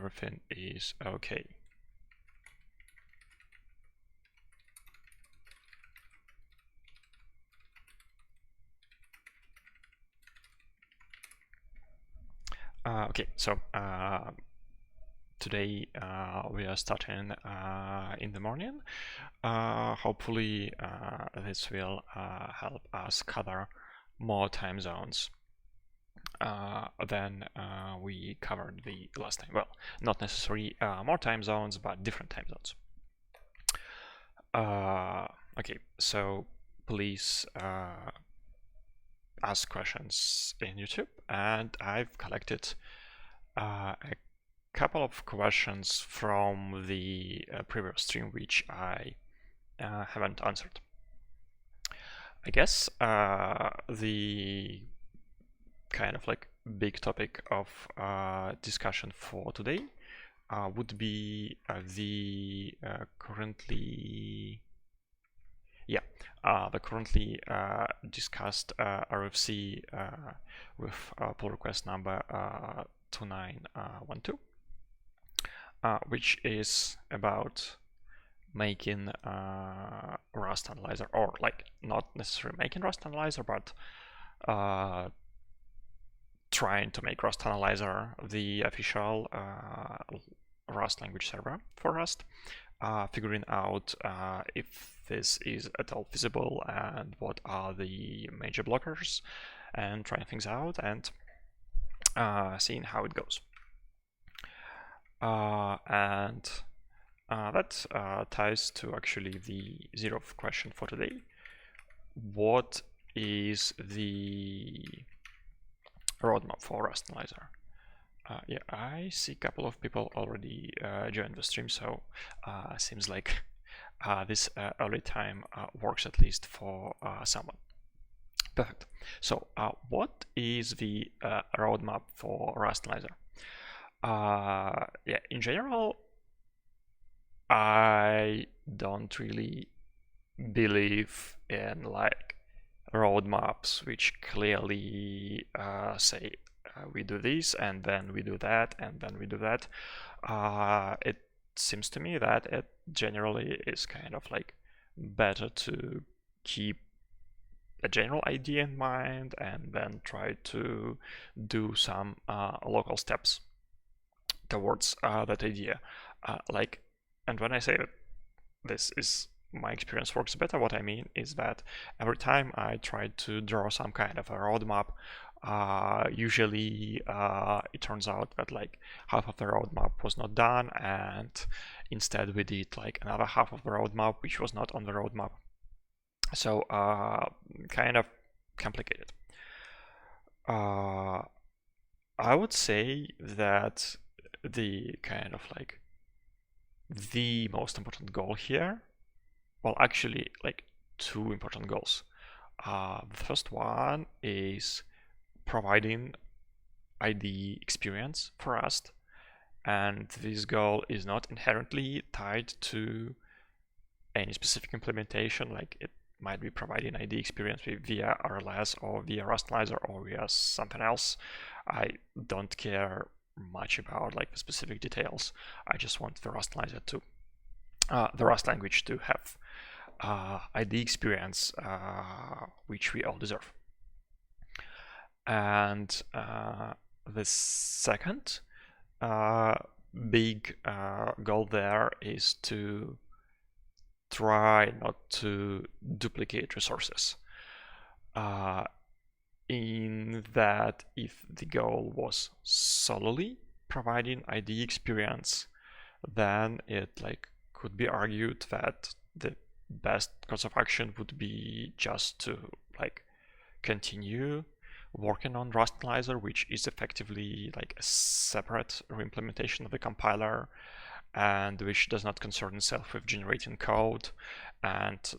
everything is okay. Okay, so today we are starting in the morning. Hopefully this will help us cover more time zones than we covered the last time. Well, not necessarily more time zones, but different time zones. Okay, so please ask questions in YouTube, and I've collected a couple of questions from the previous stream which I haven't answered. I guess the kind of like big topic of discussion for today would be the currently discussed RFC with pull request number 2912, which is about making Rustanizer, or like not necessarily making Rustanizer, but trying to make Rustanizer the official Rust language server for Rust, figuring out if this is at all feasible and what are the major blockers, and trying things out and seeing how it goes. And that ties to actually the zeroth question for today. What is the roadmap for Rustanizer? Yeah, I see a couple of people already joined the stream, so seems like this early time works at least for someone. Perfect. So what is the roadmap for Rustanizer? Yeah, in general, I don't really believe in like roadmaps which clearly say we do this and then we do that and then we do that. It seems to me that it generally is kind of like better to keep a general idea in mind and then try to do some local steps towards that idea. And when I say that this is my experience works better, what I mean is that every time I try to draw some kind of a roadmap, usually it turns out that like half of the roadmap was not done, and instead we did like another half of the roadmap which was not on the roadmap. So kind of complicated. I would say that the kind of like the most important goal here, well, actually like two important goals. The first one is providing IDE experience for Rust, and this goal is not inherently tied to any specific implementation. Like it might be providing IDE experience via RLS or via Rustanizer or via something else. I don't care much about like the specific details. I just want the Rustanizer to the Rust language to have IDE experience, which we all deserve. And the second big goal there is to try not to duplicate resources. In that, if the goal was solely providing IDE experience, then it like could be argued that the best course of action would be just to like continue working on Rustanizer, which is effectively like a separate reimplementation of the compiler and which does not concern itself with generating code and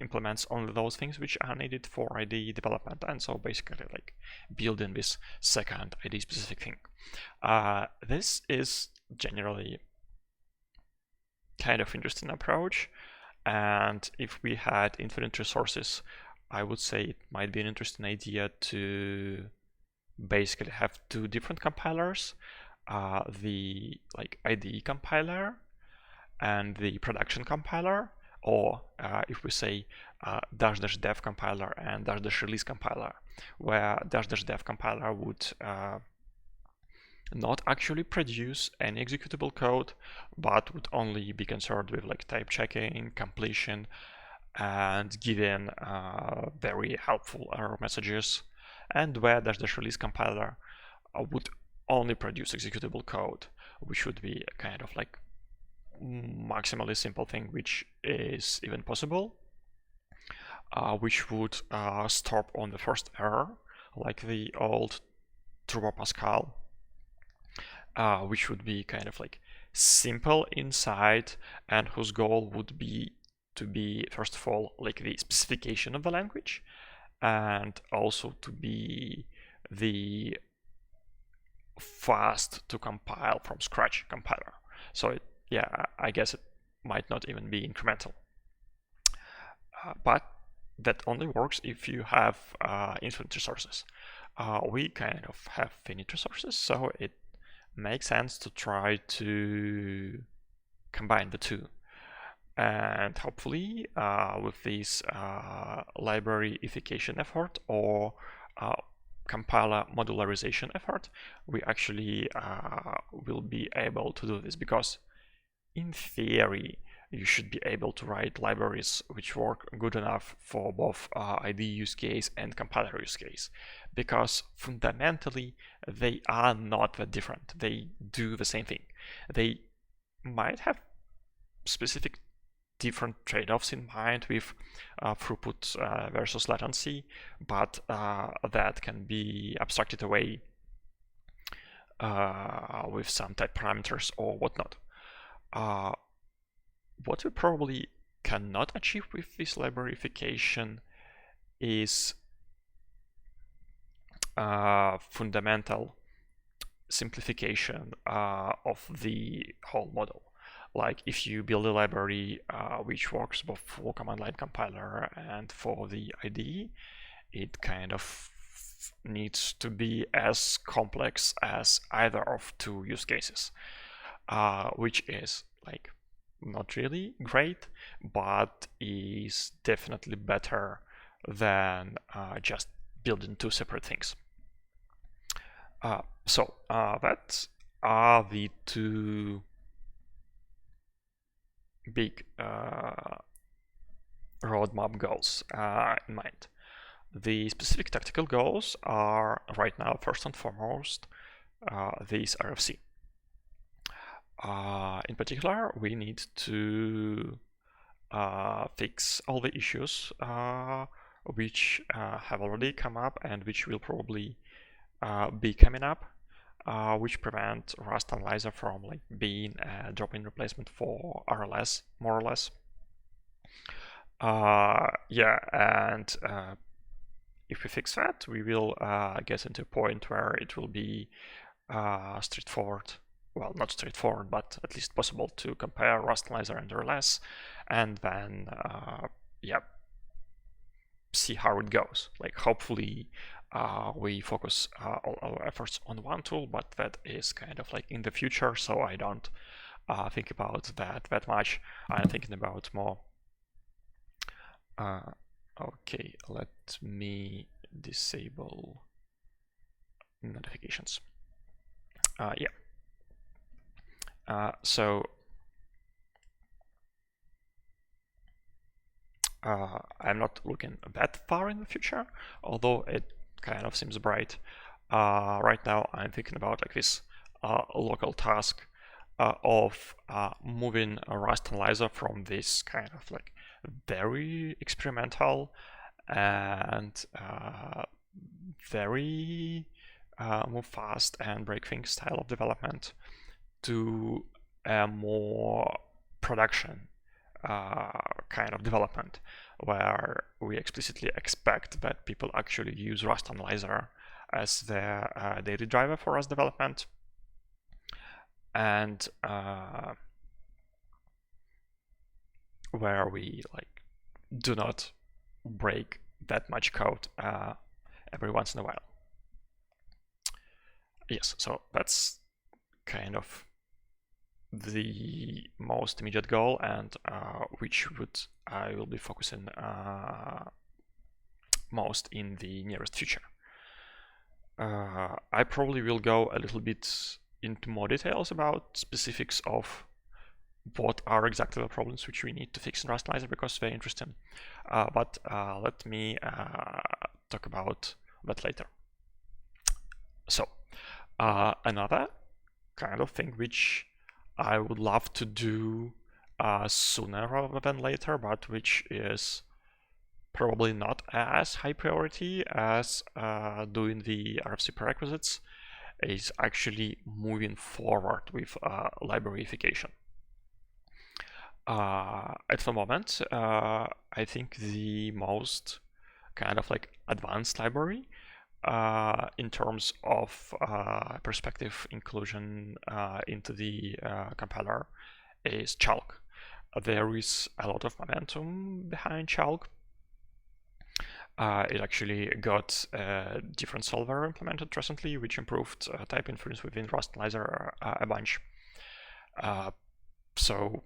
implements only those things which are needed for IDE development, and so basically like building this second IDE specific thing. This is generally kind of interesting approach, and if we had infinite resources, I would say it might be an interesting idea to basically have two different compilers, the IDE compiler and the production compiler, or if we say --dev compiler and --release compiler, where --dev compiler would not actually produce any executable code, but would only be concerned with type checking, completion, and giving very helpful error messages, and where --release compiler would only produce executable code, which would be a kind of maximally simple thing, which is even possible, which would stop on the first error, like the old Turbo Pascal, which would be kind of simple inside, and whose goal would be to be, first of all, the specification of the language, and also to be the fast to compile from scratch compiler. So yeah, I guess it might not even be incremental. But that only works if you have infinite resources. We kind of have finite resources, so it makes sense to try to combine the two. And hopefully with this libraryification effort or compiler modularization effort, we actually will be able to do this, because in theory you should be able to write libraries which work good enough for both IDE use case and compiler use case, because fundamentally they are not that different. They do the same thing. They might have specific different trade-offs in mind with throughput versus latency, but that can be abstracted away with some type parameters or whatnot. What we probably cannot achieve with this libraryification is fundamental simplification of the whole model. Like if you build a library which works both for command line compiler and for the IDE, it kind of needs to be as complex as either of two use cases, which is not really great, but is definitely better than just building two separate things. So that are the two big roadmap goals in mind. The specific tactical goals are right now, first and foremost, this RFC. In particular, we need to fix all the issues which have already come up and which will probably be coming up, which prevent Rustanizer from being a drop-in replacement for RLS, more or less. Yeah, and if we fix that, we will get into a point where it will be straightforward. Well, not straightforward, but at least possible to compare Rustanizer and RLS, and then yeah, see how it goes. Hopefully we focus all our efforts on one tool, but that is kind of in the future, so I don't think about that much. I'm thinking about more. Okay, let me disable notifications. Yeah. So I'm not looking that far in the future, although it kind of seems bright. Right now I'm thinking about this local task of moving a Rustanizer from this kind of very experimental and very move fast and break things style of development to a more production kind of development, where we explicitly expect that people actually use Rustanizer as their daily driver for Rust development, and where we do not break that much code every once in a while. Yes, so that's kind of the most immediate goal, and which I will be focusing most in the nearest future. I probably will go a little bit into more details about specifics of what are exactly the problems which we need to fix in Rustenizer, because they're interesting. But let me talk about that later. So another kind of thing which I would love to do sooner rather than later, but which is probably not as high priority as doing the RFC prerequisites, is actually moving forward with libraryification. At the moment, I think the most kind of like advanced library in terms of perspective inclusion into the compiler is Chalk. There is a lot of momentum behind Chalk. It actually got a different solver implemented recently, which improved type inference within Rustanizer a bunch. So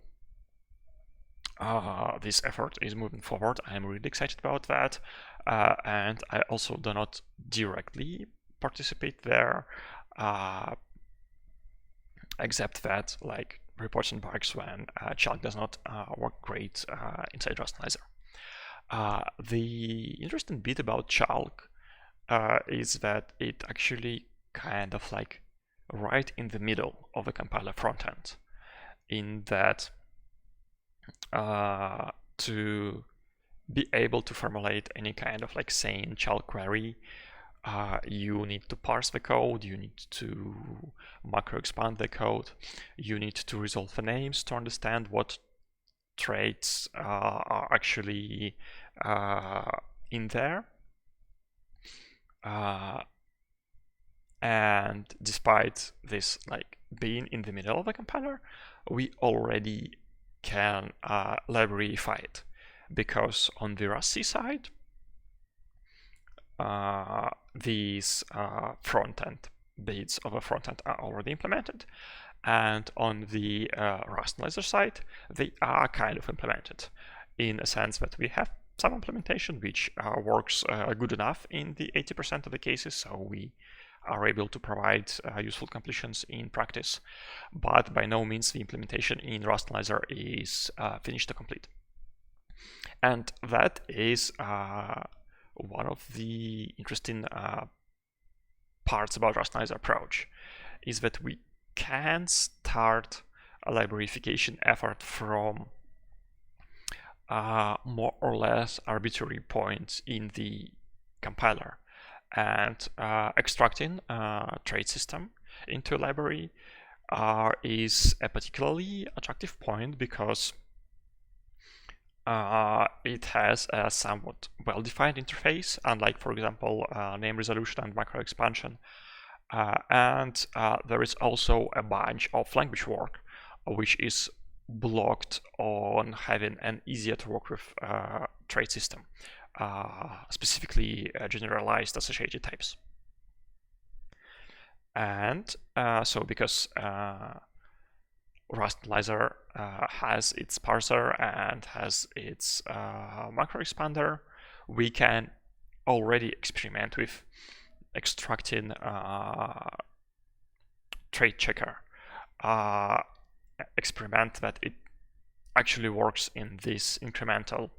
this effort is moving forward. I'm really excited about that. And I also do not directly participate there, except that like reports on bugs when Chalk does not work great inside Rustanizer. The interesting bit about Chalk is that it actually kind of like right in the middle of the compiler frontend, in that to be able to formulate any kind of like sane Chalk query, you need to parse the code, you need to macro expand the code, you need to resolve the names to understand what traits are actually in there. And despite this like being in the middle of the compiler, we already can libraryify it, because on the Rossi side, these front-end bits of a front-end are already implemented, and on the Rustenizer side, they are kind of implemented, in a sense that we have some implementation which works good enough in the 80% of the cases, so we are able to provide useful completions in practice, but by no means the implementation in Rustenizer is finished or complete. And that is one of the interesting parts about Rustenizer approach, is that we can start a libraryification effort from more or less arbitrary points in the compiler, and extracting a trait system into a library is a particularly attractive point, because it has a somewhat well-defined interface, unlike, for example, name resolution and macro expansion. And there is also a bunch of language work, which is blocked on having an easier to work with trait system, specifically generalized associated types. And so because Rustenizer has its parser and has its macro expander, we can already experiment with extracting trait checker. Experiment that it actually works in this incremental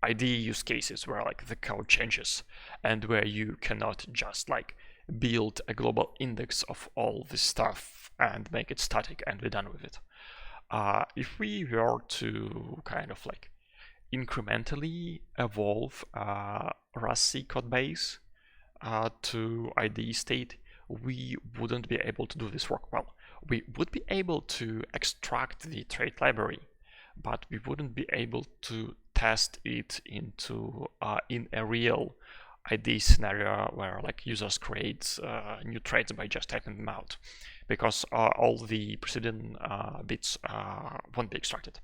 ID use cases where like the code changes, and where you cannot just like build a global index of all this stuff and make it static and be done with it. If we were to kind of like incrementally evolve Rust code base to ID state, we wouldn't be able to do this work well. We would be able to extract the trait library, but we wouldn't be able to test it into in a real ID scenario where like users create new traits by just typing them out, because all the preceding bits won't be extracted.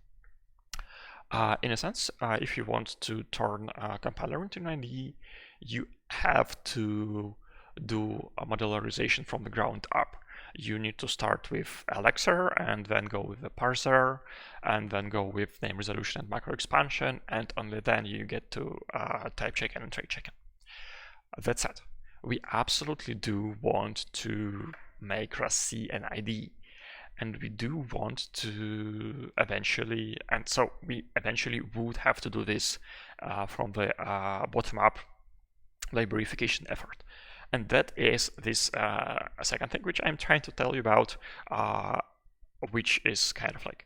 In a sense, if you want to turn a compiler into an ID, you have to do a modularization from the ground up. You need to start with Elixir and then go with the parser and then go with name resolution and macro expansion, and only then you get to type check-in and trait check-in. That said, we absolutely do want to make Rust-C an IDE, and we do want to eventually, and so we eventually would have to do this from the bottom-up librarification effort. And that is this second thing which I'm trying to tell you about, which is kind of like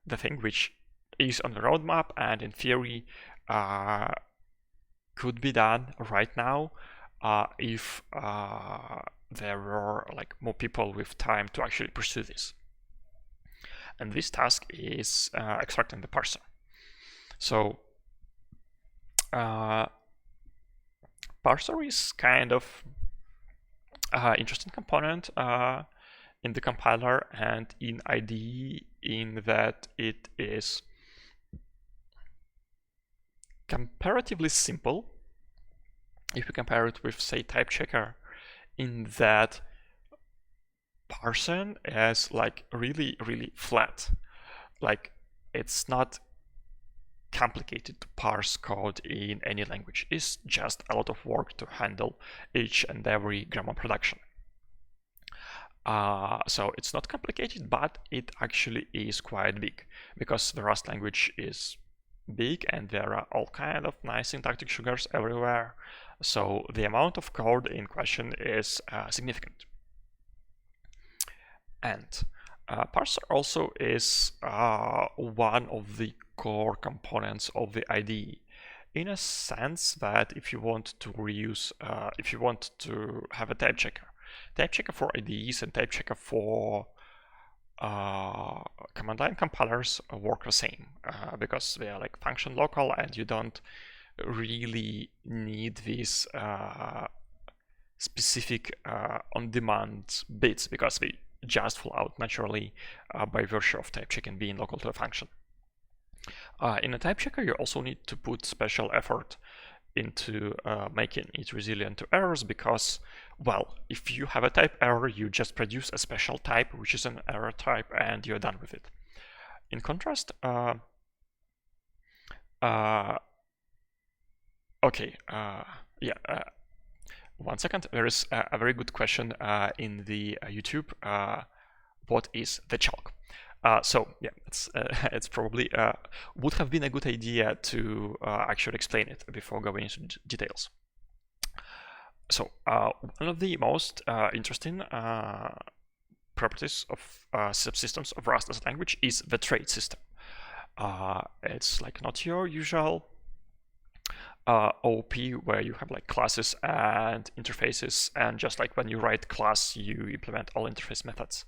the thing which is on the roadmap and in theory could be done right now if there were like more people with time to actually pursue this. And this task is extracting the parser. So parser is kind of interesting component in the compiler and in IDE, in that it is comparatively simple if you compare it with, say, type checker, in that parsing is like really flat. Like, it's not complicated to parse code in any language. It's just a lot of work to handle each and every grammar production. So it's not complicated, but it actually is quite big, because the Rust language is big and there are all kind of nice syntactic sugars everywhere. So the amount of code in question is significant. And parser also is one of the core components of the IDE, in a sense that if you want to reuse, if you want to have a type checker for IDEs and type checker for command line compilers work the same, because they are like function local and you don't really need these specific on-demand bits, because they just flow out naturally by virtue of type checking being local to a function. In a type checker, you also need to put special effort into making it resilient to errors, because, well, if you have a type error, you just produce a special type, which is an error type, and you're done with it. In contrast, one second. There is a very good question in the YouTube. What is the chalk? So yeah, it's probably would have been a good idea to actually explain it before going into details. So one of the most interesting properties of subsystems of Rust as a language is the trait system. It's like not your usual OP where you have like classes and interfaces, and just like when you write class you implement all interface methods,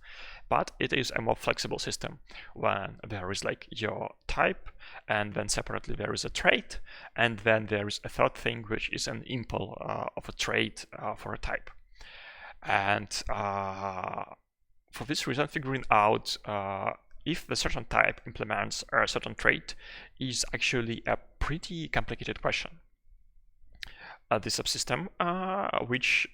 but it is a more flexible system when there is like your type, and then separately there is a trait, and then there is a third thing which is an impl of a trait for a type. And for this reason, figuring out if the certain type implements a certain trait is actually a pretty complicated question. The subsystem which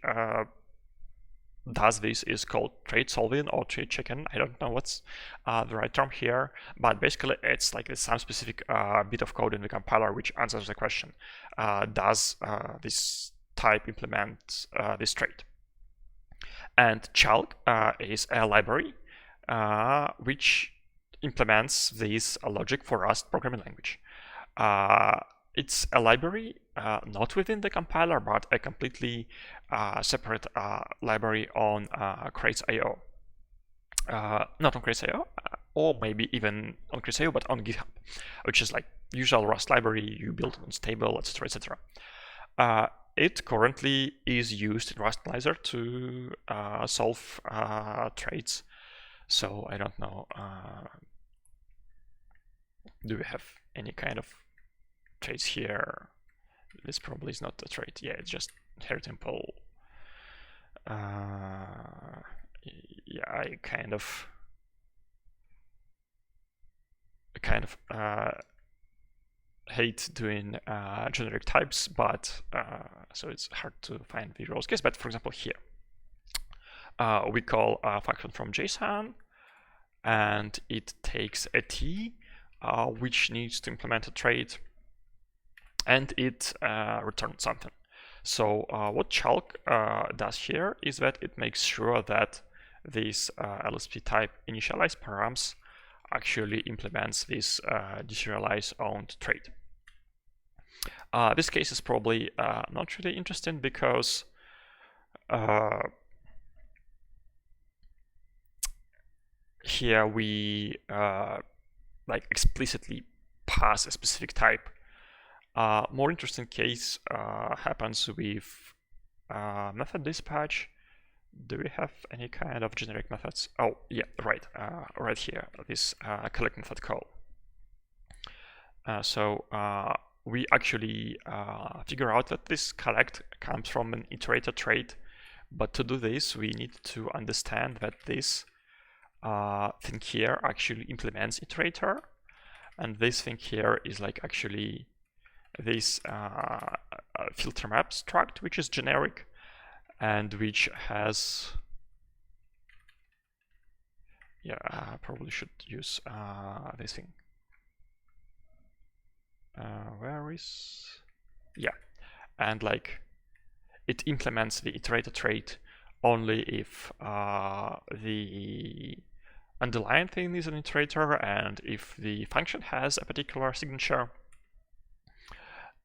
does this is called trait solving or trait checking. I don't know what's the right term here, but basically it's like some specific bit of code in the compiler which answers the question, does this type implement this trait? And chalk is a library which implements this logic for Rust programming language. It's a library not within the compiler, but a completely separate library on crates.io. Not on crates.io, or maybe even on crates.io, but on GitHub, which is like usual Rust library you build on stable, etc., etc. It currently is used in Rustenizer to solve traits. So I don't know, do we have any kind of traits here? This probably is not a trait. Yeah, it's just heritable. Yeah, I kind of hate doing generic types, but so it's hard to find the Rose case. But for example, here we call a function from JSON, and it takes a t, which needs to implement a trait, and it returns something. So what chalk does here is that it makes sure that this LSP type initialize params actually implements this deserialize owned trait. This case is probably not really interesting because here we like explicitly pass a specific type. More interesting case happens with method dispatch. Do we have any kind of generic methods? Oh, yeah, right, right here, this collect method call. So we actually figure out that this collect comes from an iterator trait, but to do this, we need to understand that this thing here actually implements iterator, and this thing here is like actually this filter map struct, which is generic and which has, yeah, I probably should use this thing. Where is, yeah, and like it implements the iterator trait only if the underlying thing is an iterator and if the function has a particular signature.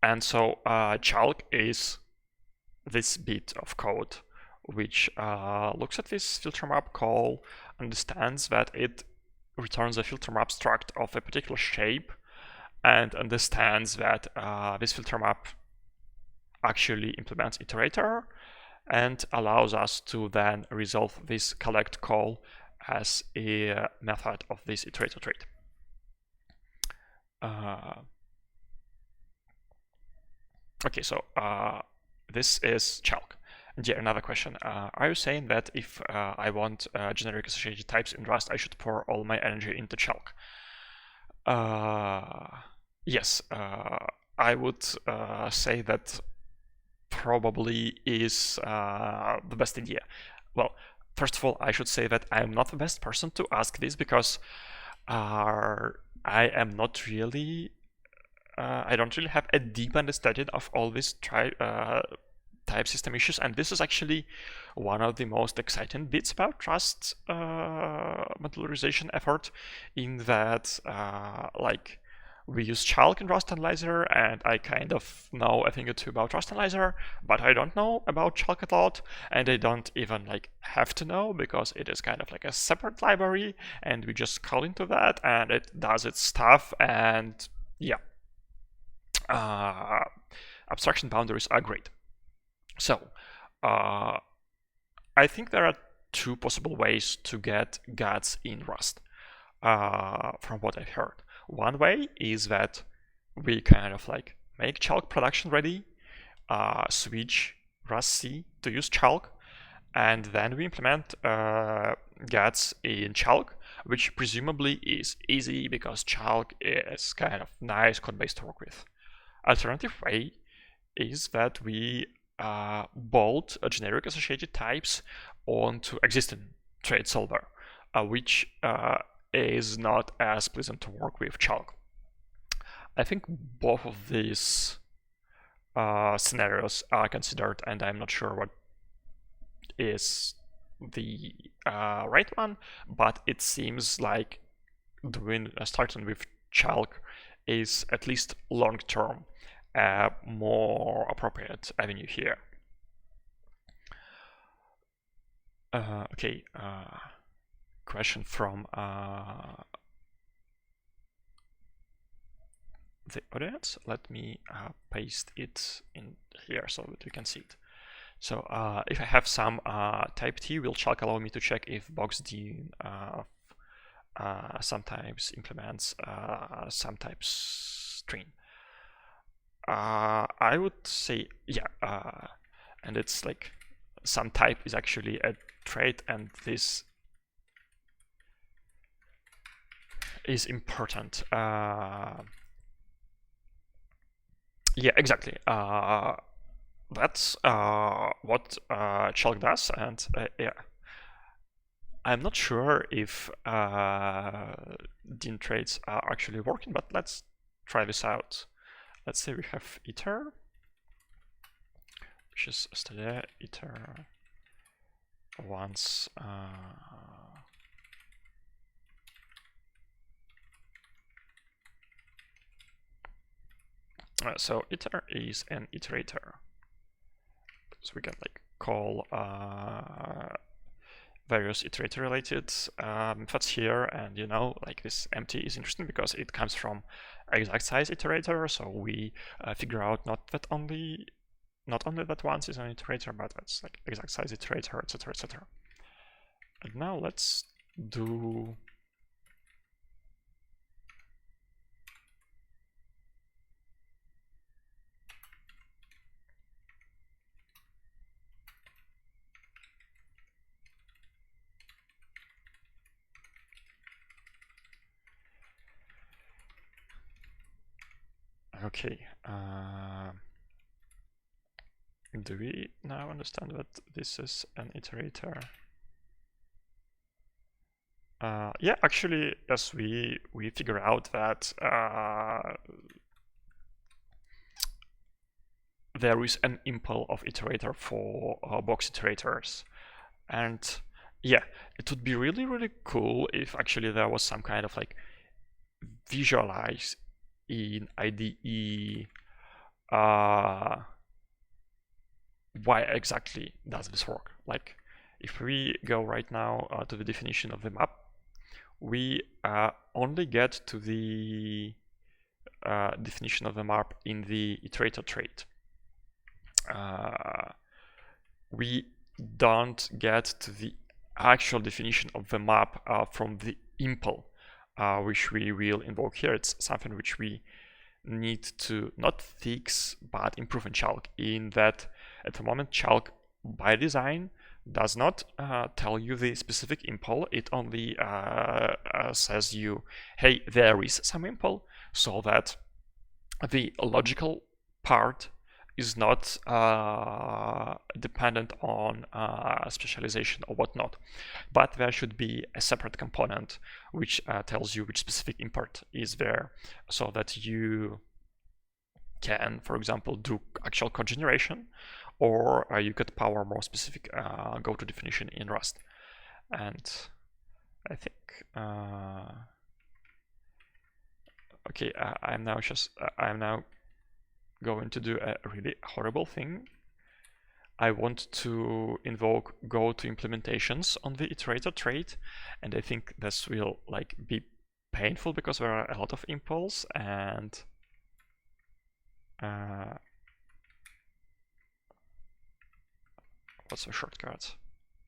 And so chalk is this bit of code which looks at this filter map call, understands that it returns a filter map struct of a particular shape, and understands that this filter map actually implements iterator and allows us to then resolve this collect call as a method of this iterator trait. Okay, so this is chalk. And yeah, another question. Are you saying that if I want generic associated types in Rust, I should pour all my energy into chalk? Yes, I would say that probably is the best idea. Well, first of all, I should say that I'm not the best person to ask this because I am not really, I don't really have a deep understanding of all these type system issues, and this is actually one of the most exciting bits about Rust modularization effort, in that like we use chalk in Rustanizer, and I kind of know a thing or two about Rustanizer, but I don't know about chalk a lot, and I don't even like have to know because it is kind of like a separate library, and we just call into that, and it does its stuff, and yeah, abstraction boundaries are great. So I think there are two possible ways to get guts in Rust, from what I've heard. One way is that we kind of like make chalk production ready, switch Rust C to use chalk, and then we implement guts in chalk, which presumably is easy because chalk is kind of nice code base to work with. Alternative way is that we bolt generic associated types onto existing trait solver, which is not as pleasant to work with chalk. I think both of these scenarios are considered, and I'm not sure what is the right one, but it seems like starting with chalk is at least long-term a more appropriate avenue here. Okay, question from the audience. Let me paste it in here so that we can see it. So if I have some type T, will chalk allow me to check if boxd sometimes implements some type string? I would say yeah, and it's like some type is actually a trait, and this is important. Yeah, exactly. That's what Chalk does, and yeah, I'm not sure if Dean traits are actually working, but let's try this out. Let's say we have iter, which is std iter once so iter is an iterator, so we can like call various iterator related methods here, and you know, like this empty is interesting because it comes from exact size iterator, so we figure out not only that once is an iterator, but that's like exact size iterator, etc., etc. And now let's do okay. Do we now understand that this is an iterator? Yeah, actually, yes, we figure out that there is an impl of iterator for box iterators, and yeah, it would be really cool if actually there was some kind of like visualize in IDE why exactly does this work. Like if we go right now to the definition of the map, we only get to the definition of the map in the iterator trait. We don't get to the actual definition of the map from the impl, which we will invoke here. It's something which we need to not fix but improve in Chalk, in that at the moment Chalk by design does not tell you the specific impl. It only says you, hey, there is some impl, so that the logical part is not dependent on specialization or whatnot, but there should be a separate component which tells you which specific import is there, so that you can, for example, do actual code generation, or you could power more specific go-to definition in Rust. And I think okay, I'm now going to do a really horrible thing. I want to invoke go to implementations on the iterator trait, and I think this will like be painful because there are a lot of impulse, and what's the shortcut?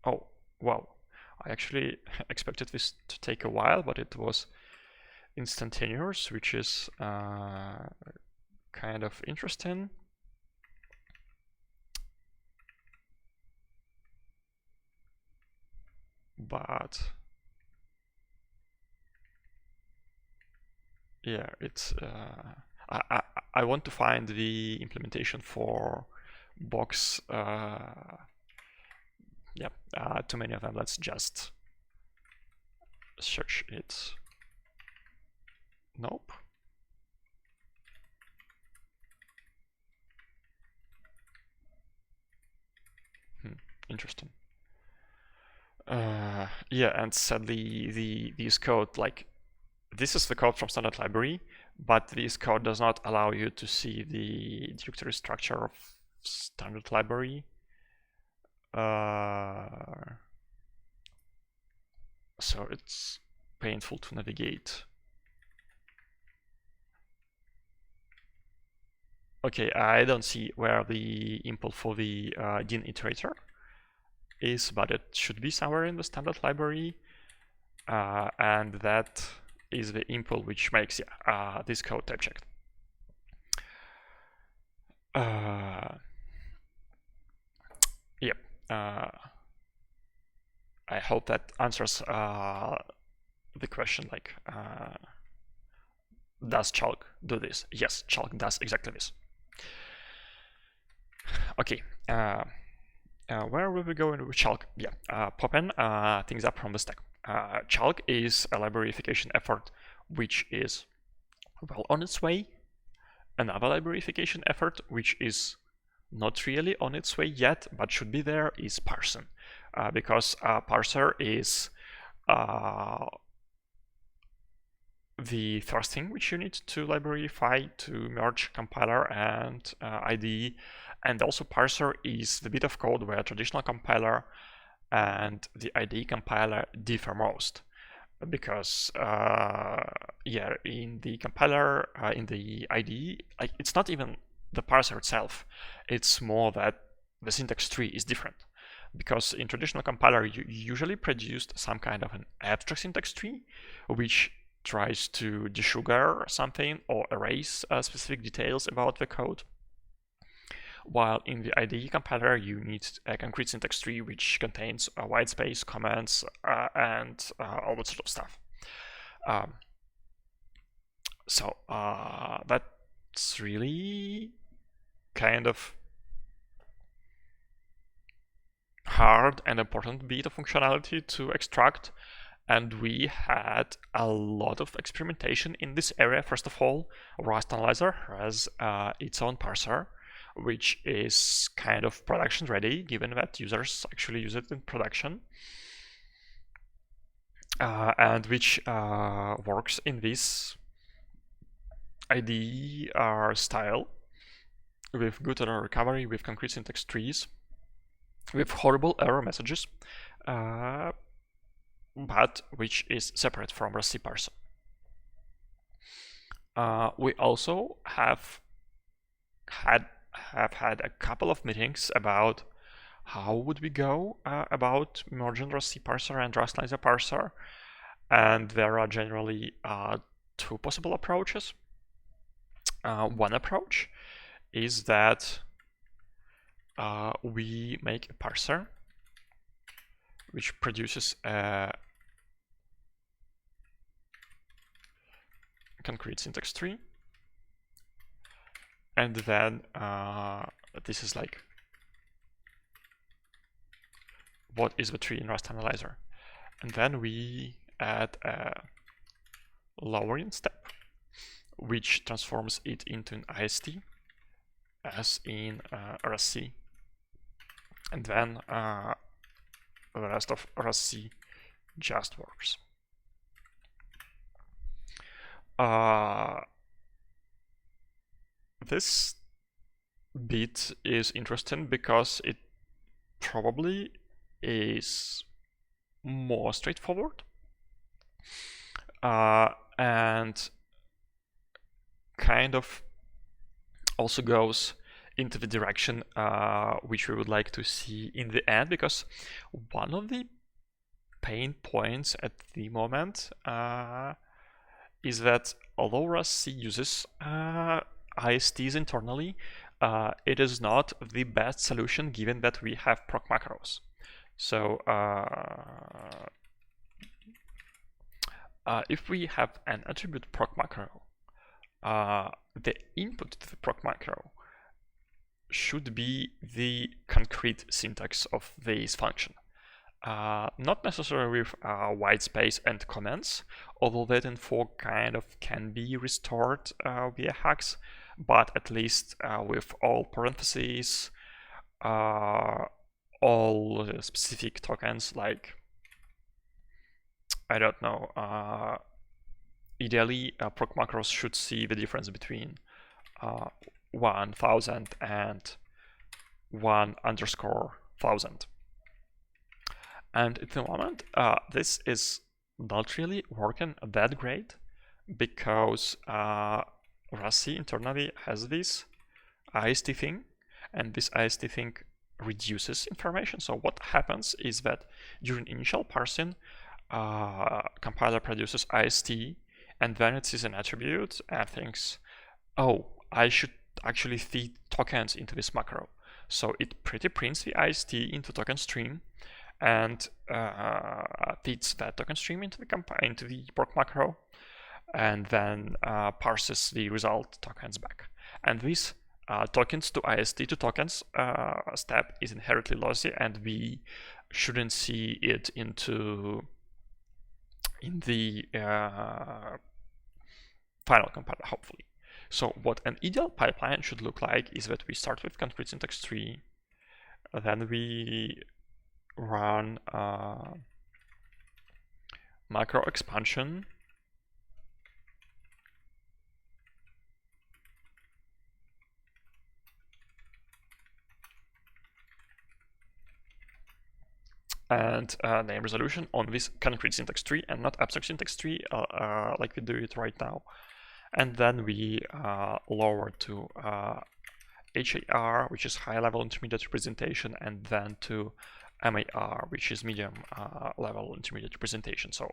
Oh, wow. I actually expected this to take a while, but it was instantaneous, which is kind of interesting. But yeah, it's I want to find the implementation for box. Yeah, too many of them. Let's just search it. Nope. Interesting. Yeah, and sadly, this code, like, this is the code from standard library, but this code does not allow you to see the directory structure of standard library. So it's painful to navigate. Okay, I don't see where the impl for the Dean iterator is, but it should be somewhere in the standard library, and that is the impl which makes this code type checked. Yep. I hope that answers the question, like, does Chalk do this? Yes, Chalk does exactly this. Okay, where will we go with chalk? Yeah, popping things up from the stack. Chalk is a libraryification effort which is well on its way. Another libraryification effort which is not really on its way yet, but should be there, is parsing, because parser is the first thing which you need to libraryify to merge compiler and IDE, and also parser is the bit of code where traditional compiler and the IDE compiler differ most, because yeah, in the compiler, in the IDE, like, it's not even the parser itself, it's more that the syntax tree is different. Because in traditional compiler you usually produced some kind of an abstract syntax tree which tries to desugar something or erase specific details about the code, while in the IDE compiler you need a concrete syntax tree which contains a white space, comments, and all that sort of stuff. So that's really kind of hard and important bit of functionality to extract, and we had a lot of experimentation in this area. First of all, Rustanizer has its own parser, which is kind of production ready, given that users actually use it in production, and which works in this IDE style, with good error recovery, with concrete syntax trees, with horrible error messages, but which is separate from Rossi parser. We also have had a couple of meetings about how would we go about merging Rossi parser and Rustanizer parser, and there are generally two possible approaches. One approach is that we make a parser which produces a concrete syntax tree, and then this is like what is the tree in Rustanizer, and then we add a lowering step which transforms it into an IST as in Rossi, and then the rest of Rossi just works. This bit is interesting because it probably is more straightforward and kind of also goes into the direction which we would like to see in the end, because one of the pain points at the moment is that although Rossi uses ISTs internally, it is not the best solution given that we have proc macros. So if we have an attribute proc macro, the input to the proc macro should be the concrete syntax of this function. Not necessarily with white space and comments, although that info kind of can be restored via hacks, but at least with all parentheses, all specific tokens, like, I don't know, ideally proc macros should see the difference between 1000 and 1_1000. And at the moment, this is not really working that great, because Rossi internally has this IST thing, and this IST thing reduces information. So what happens is that during initial parsing, compiler produces IST, and then it sees an attribute and thinks, oh, I should actually feed tokens into this macro. So it pre-prints the IST into token stream and feeds that token stream into the proc macro, and then parses the result tokens back. And this tokens to IST to tokens step is inherently lossy, and we shouldn't see it in the final compiler, hopefully. So what an ideal pipeline should look like is that we start with concrete syntax tree, then we run macro expansion, and name resolution on this concrete syntax tree and not abstract syntax tree like we do it right now. And then we lower to HAR, which is high level intermediate representation, and then to MAR, which is medium level intermediate representation. So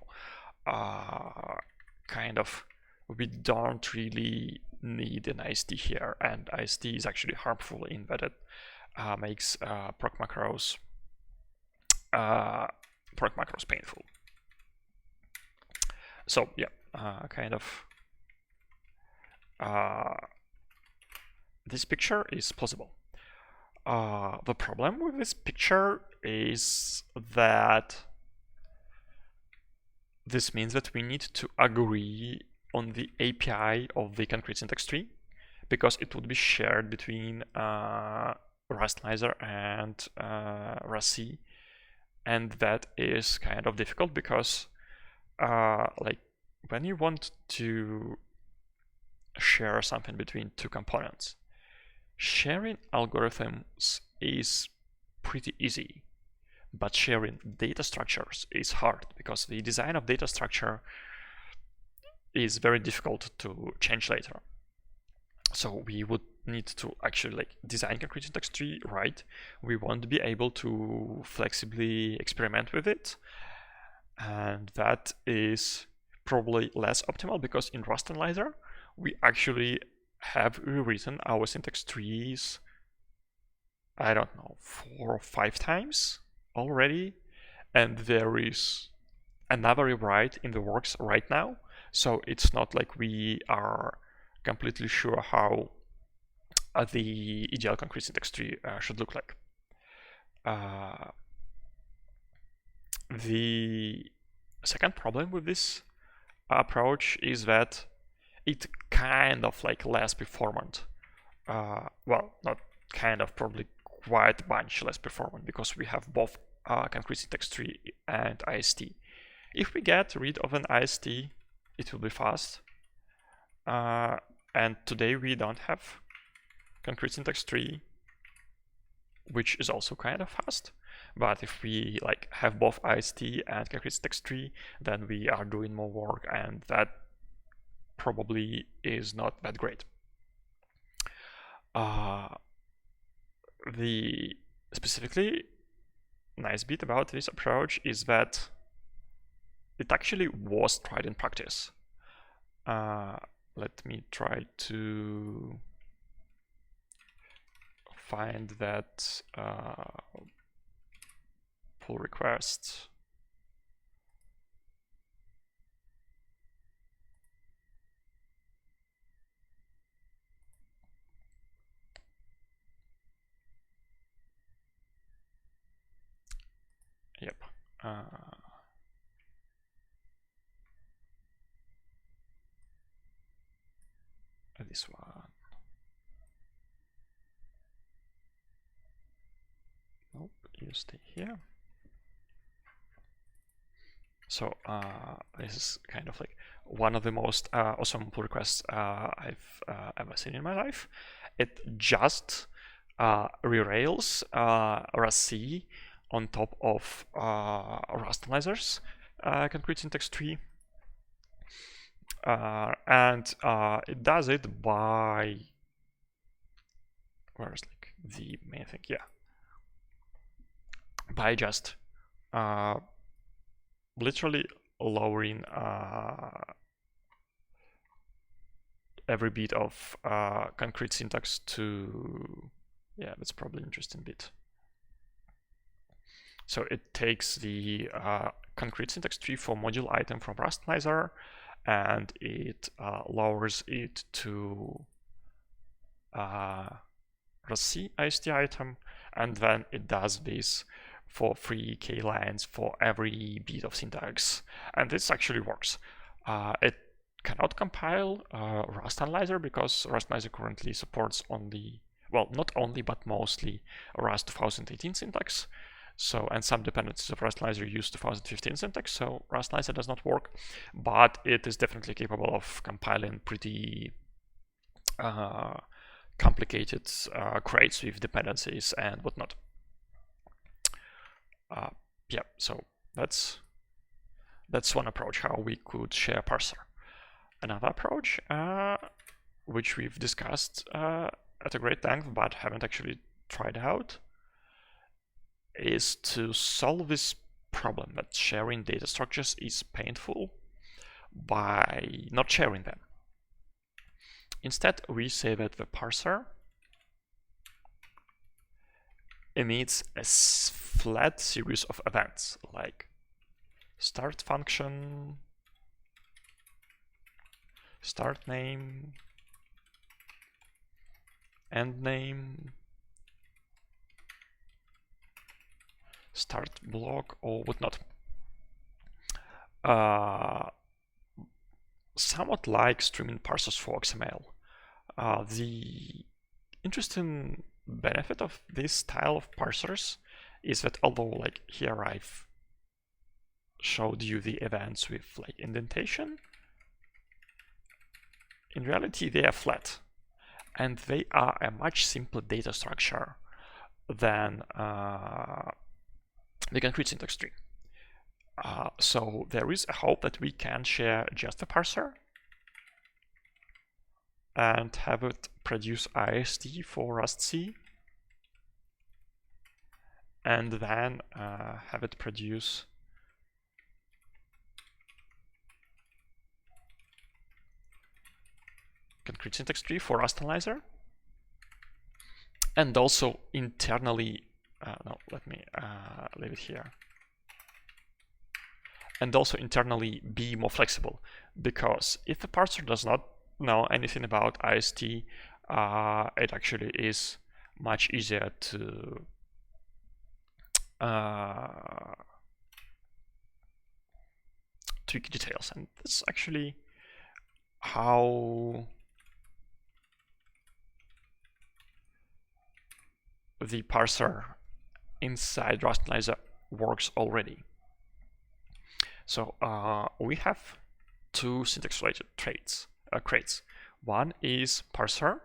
kind of we don't really need an IST here, and IST is actually harmful in that it makes proc macros painful. So yeah, kind of this picture is plausible. The problem with this picture is that this means that we need to agree on the API of the concrete syntax tree, because it would be shared between Rustenizer and Rossi, and that is kind of difficult because like when you want to share something between two components, sharing algorithms is pretty easy, but sharing data structures is hard because the design of data structure is very difficult to change later. So we would need to actually like design concrete syntax tree right. We won't be able to flexibly experiment with it, and that is probably less optimal because in Rustanizer we actually have rewritten our syntax trees, I don't know, 4 or 5 times already, and there is another rewrite in the works right now. So it's not like we are completely sure how the ideal concrete syntax tree should look like. The second problem with this approach is that it kind of like less performant. Well, not kind of, probably quite a bunch less performant because we have both concrete syntax tree and IST. If we get rid of an IST, it will be fast. And today we don't have concrete syntax tree, which is also kind of fast. But if we like have both IST and concrete syntax tree, then we are doing more work, and that probably is not that great. The specifically nice bit about this approach is that it actually was tried in practice. Let me try to find that pull request. Yep. This one. Nope, you stay here. So this is kind of like one of the most awesome pull requests I've ever seen in my life. It just re-rails Rossi on top of Rustanizer's concrete syntax tree. And it does it by, where's like the main thing? Yeah, by just literally lowering every bit of concrete syntax to, yeah, that's probably an interesting bit. So it takes the concrete syntax tree for module item from Rustanizer, and it lowers it to Rossi IST item, and then it does this for 3k lines for every bit of syntax, and this actually works. It cannot compile Rustanizer because Rustanizer currently supports only, well, not only but mostly Rust 2018 syntax. So, and some dependencies of Rustanizer use 2015 syntax, so Rustanizer does not work, but it is definitely capable of compiling pretty complicated crates with dependencies and whatnot. Yeah, so that's one approach how we could share parser. Another approach, which we've discussed at a great length but haven't actually tried out, is to solve this problem that sharing data structures is painful by not sharing them. Instead, we say that the parser emits a flat series of events like start function, start name, end name, start block, or whatnot. Somewhat like streaming parsers for XML. The interesting benefit of this style of parsers is that although like here I've showed you the events with like indentation, in reality they are flat and they are a much simpler data structure than the concrete syntax tree. So there is a hope that we can share just a parser and have it produce IST for Rust-C, and then have it produce concrete syntax tree for Rustanizer, and also internally, no, let me leave it here, and also internally be more flexible, because if the parser does not know anything about IST, it actually is much easier to tweak details, and that's actually how the parser inside Rustenizer works already. So we have two syntax-related crates. One is parser,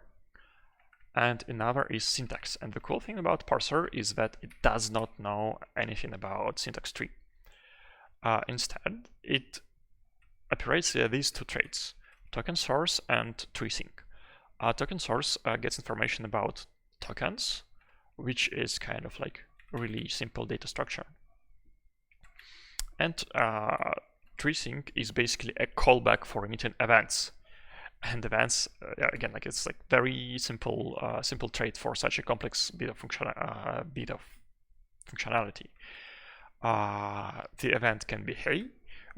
and another is syntax. And the cool thing about parser is that it does not know anything about syntax tree. Instead, it operates these two traits, token source and tree sync. Token source gets information about tokens, which is kind of like a really simple data structure. And tree sync is basically a callback for emitting events. And events, again, like it's like very simple trait for such a complex bit of functionality. The event can be, hey,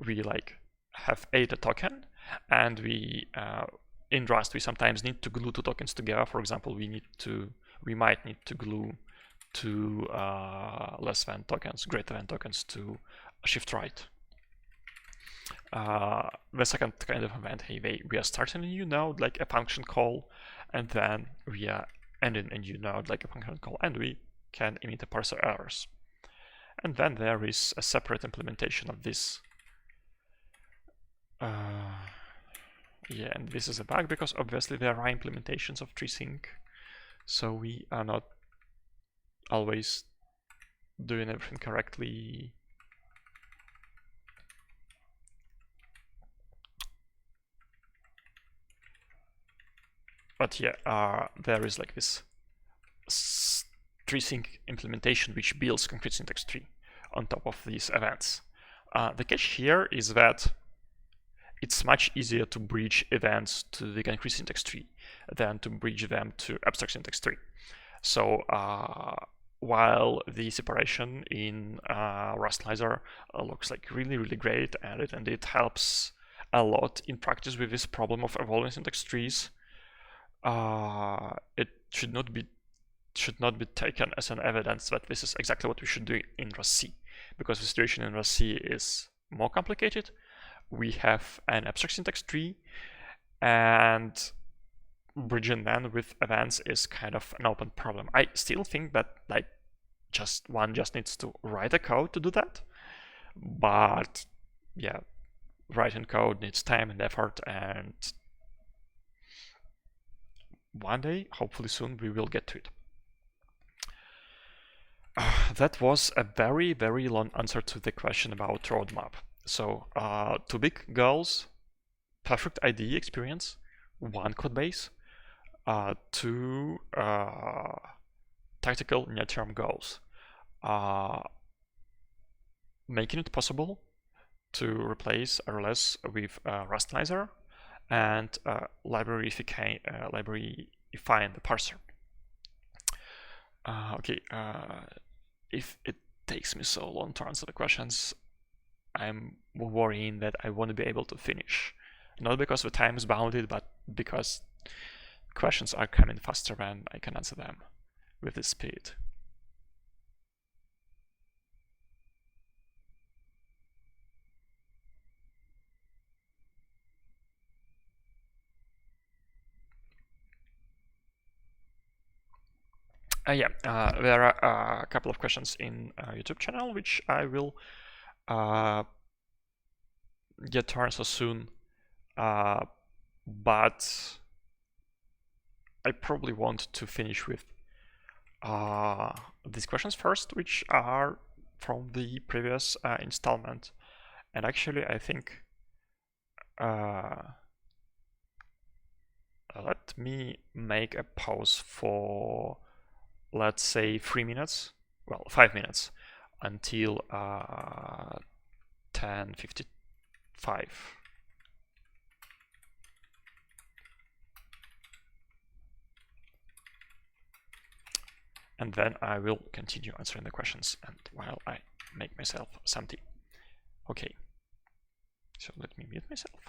we like have a token, and we in Rust we sometimes need to glue two tokens together. For example, we might need to glue two less than tokens, greater than tokens to shift right. The second kind of event, hey, we are starting a new node, like a function call, and then we are ending a new node, like a function call, and we can emit a parser errors. And then there is a separate implementation of this. Yeah, and this is a bug because obviously there are implementations of tree sync, so we are not always doing everything correctly. But yeah, there is like this tree sync implementation which builds concrete syntax tree on top of these events. The catch here is that it's much easier to bridge events to the concrete syntax tree than to bridge them to abstract syntax tree. So while the separation in Rustanizer looks like really, really great, and it helps a lot in practice with this problem of evolving syntax trees, it should not be taken as an evidence that this is exactly what we should do in Rossi, because the situation in Rossi is more complicated. We have an abstract syntax tree, and bridging then with events is kind of an open problem. I still think that like one just needs to write a code to do that, but yeah, writing code needs time and effort, and one day, hopefully soon, we will get to it. That was a very, very long answer to the question about roadmap. So, two big goals: perfect IDE experience, one code base, two tactical near-term goals. Making it possible to replace RLS with Rustanizer, and libraryifying the parser. Okay, if it takes me so long to answer the questions, I'm worrying that I won't be able to finish. Not because the time is bounded, but because questions are coming faster than I can answer them with this speed. There are a couple of questions in YouTube channel which I will get to answer soon, but I probably want to finish with these questions first, which are from the previous installment. And actually, I think let me make a pause for, let's say, 3 minutes, well, 5 minutes, until 10:55. And then I will continue answering the questions, and while I make myself some tea. Okay, so let me mute myself.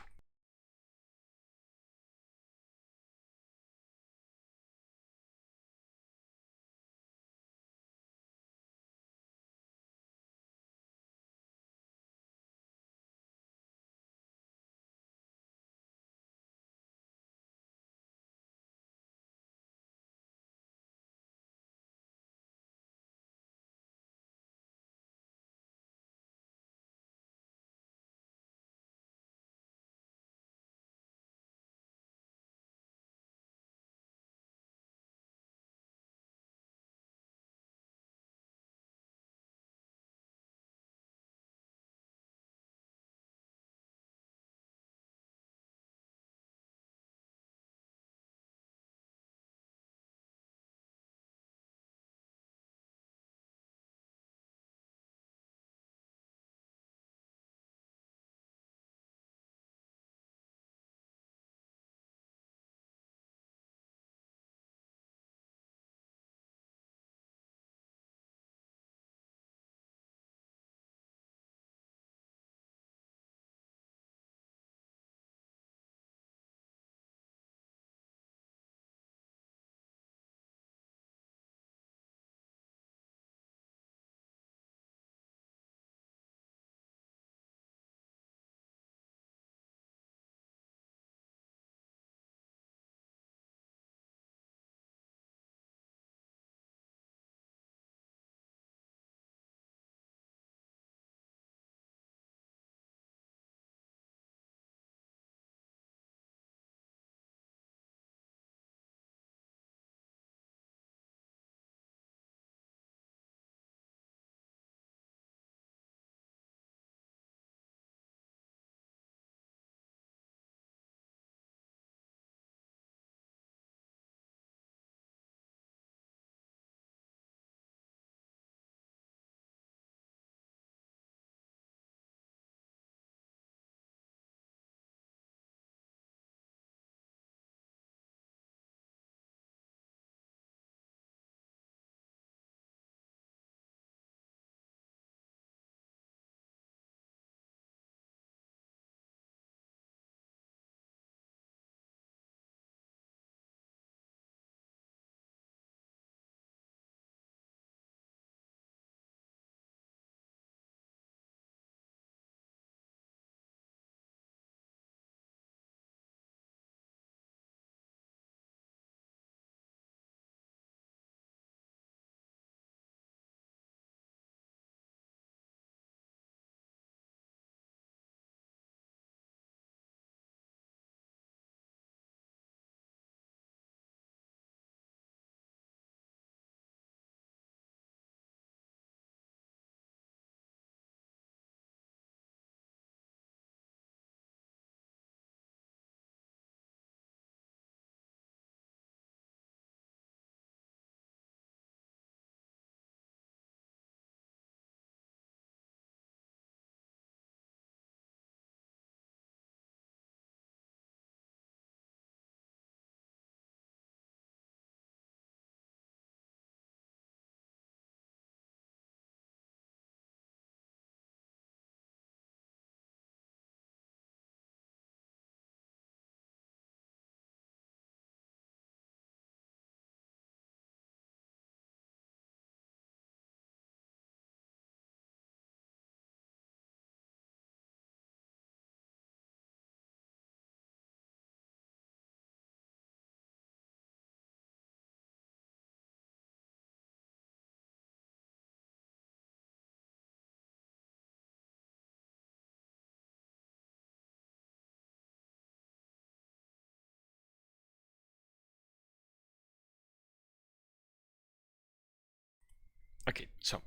Okay, so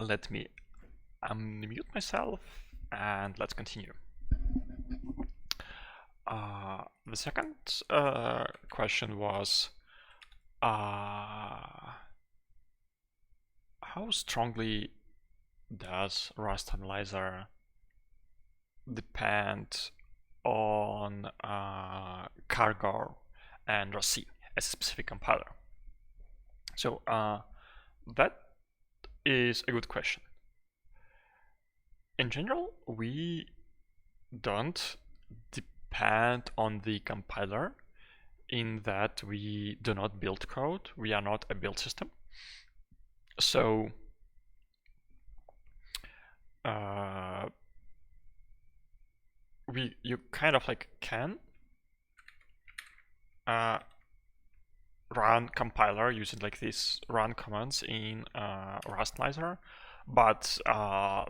let me unmute myself and let's continue. The second question was how strongly does Rustanizer depend on Khargar and Rossi as a specific compiler? So that is a good question. In general, we don't depend on the compiler in that we do not build code. We are not a build system. So you kind of like can run compiler using like these run commands in Rustenizer, but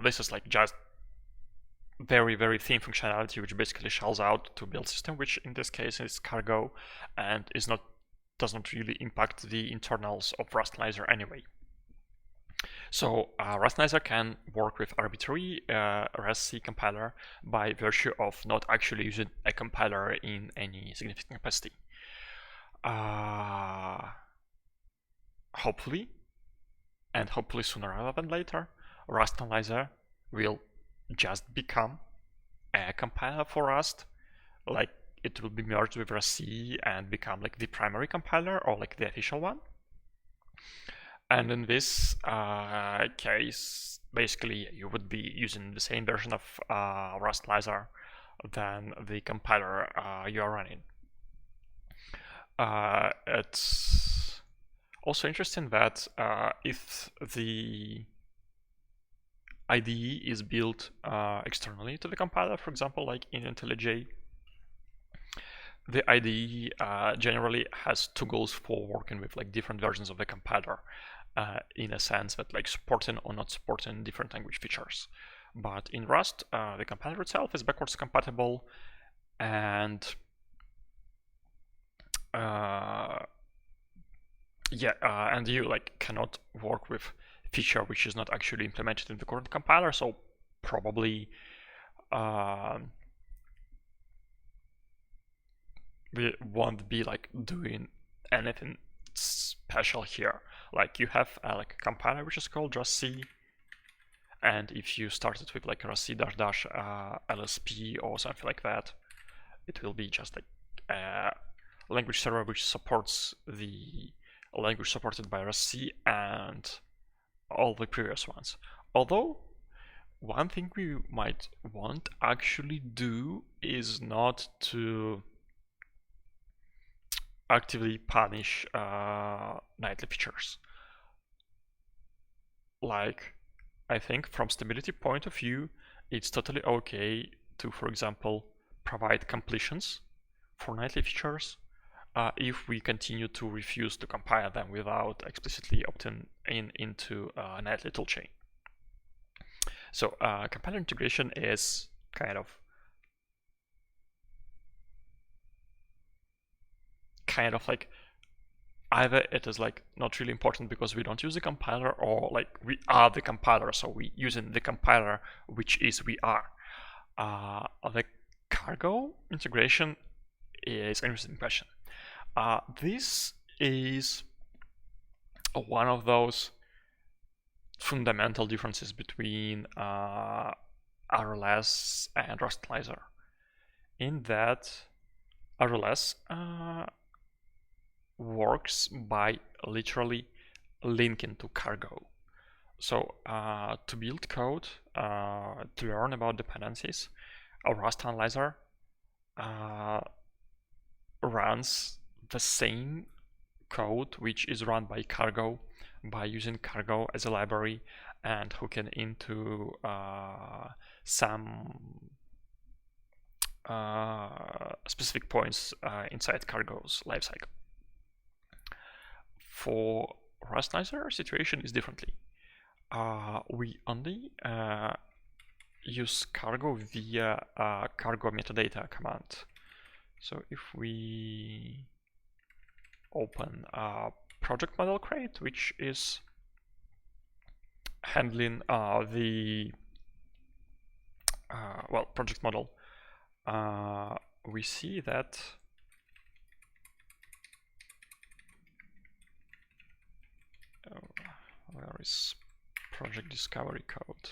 this is like just very thin functionality which basically shells out to build system, which in this case is Cargo and does not really impact the internals of Rustenizer anyway. So Rustenizer can work with arbitrary RustC compiler by virtue of not actually using a compiler in any significant capacity. Hopefully sooner rather than later, Rustanizer will just become a compiler for Rust. Like it will be merged with RustC and become like the primary compiler or like the official one. And in this case, basically you would be using the same version of Rustanizer than the compiler you are running. It's also interesting that if the IDE is built externally to the compiler, for example, like in Intellij, the IDE generally has two goals for working with like different versions of the compiler, in a sense that like supporting or not supporting different language features. But in Rust, the compiler itself is backwards compatible, and and you like cannot work with feature which is not actually implemented in the current compiler, so probably we won't be like doing anything special here. Like you have like a compiler which is called Rossi, and if you start it with like Rossi -lsp or something like that, it will be just like a language server which supports the language supported by Rossi and all the previous ones. Although one thing we might want actually do is not to actively punish nightly features. Like, I think from stability point of view, it's totally okay to, for example, provide completions for nightly features if we continue to refuse to compile them without explicitly opting into a nightly toolchain. So compiler integration is kind of like either it is like not really important because we don't use the compiler, or like we are the compiler, so we using the compiler which is we are. The cargo integration is an interesting question. This is one of those fundamental differences between RLS and Rustanizer, in that RLS works by literally linking to cargo. So to build code, to learn about dependencies, a Rustanizer runs the same code which is run by cargo by using cargo as a library and hooking into some specific points inside cargo's lifecycle. For Rustanizer, our situation is differently. We only use cargo via cargo metadata command. So if we open a project model crate, which is handling the well, project model, we see that where is project discovery code?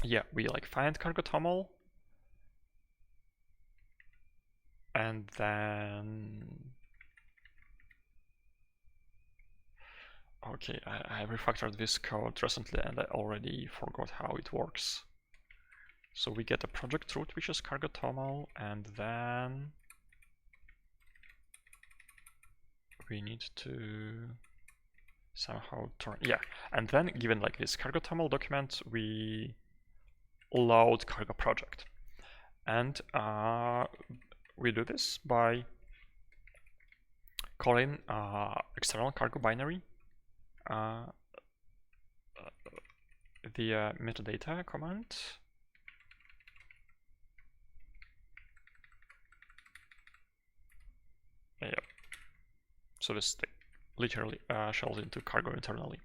Yeah, we like find cargo toml, and then okay, I refactored this code recently and I already forgot how it works. So we get a project root which is cargo toml, and then we need to somehow turn, yeah, and then given like this cargo toml document, we load cargo project, and we do this by calling external cargo binary the metadata command. Yeah, so this literally shells into cargo internally,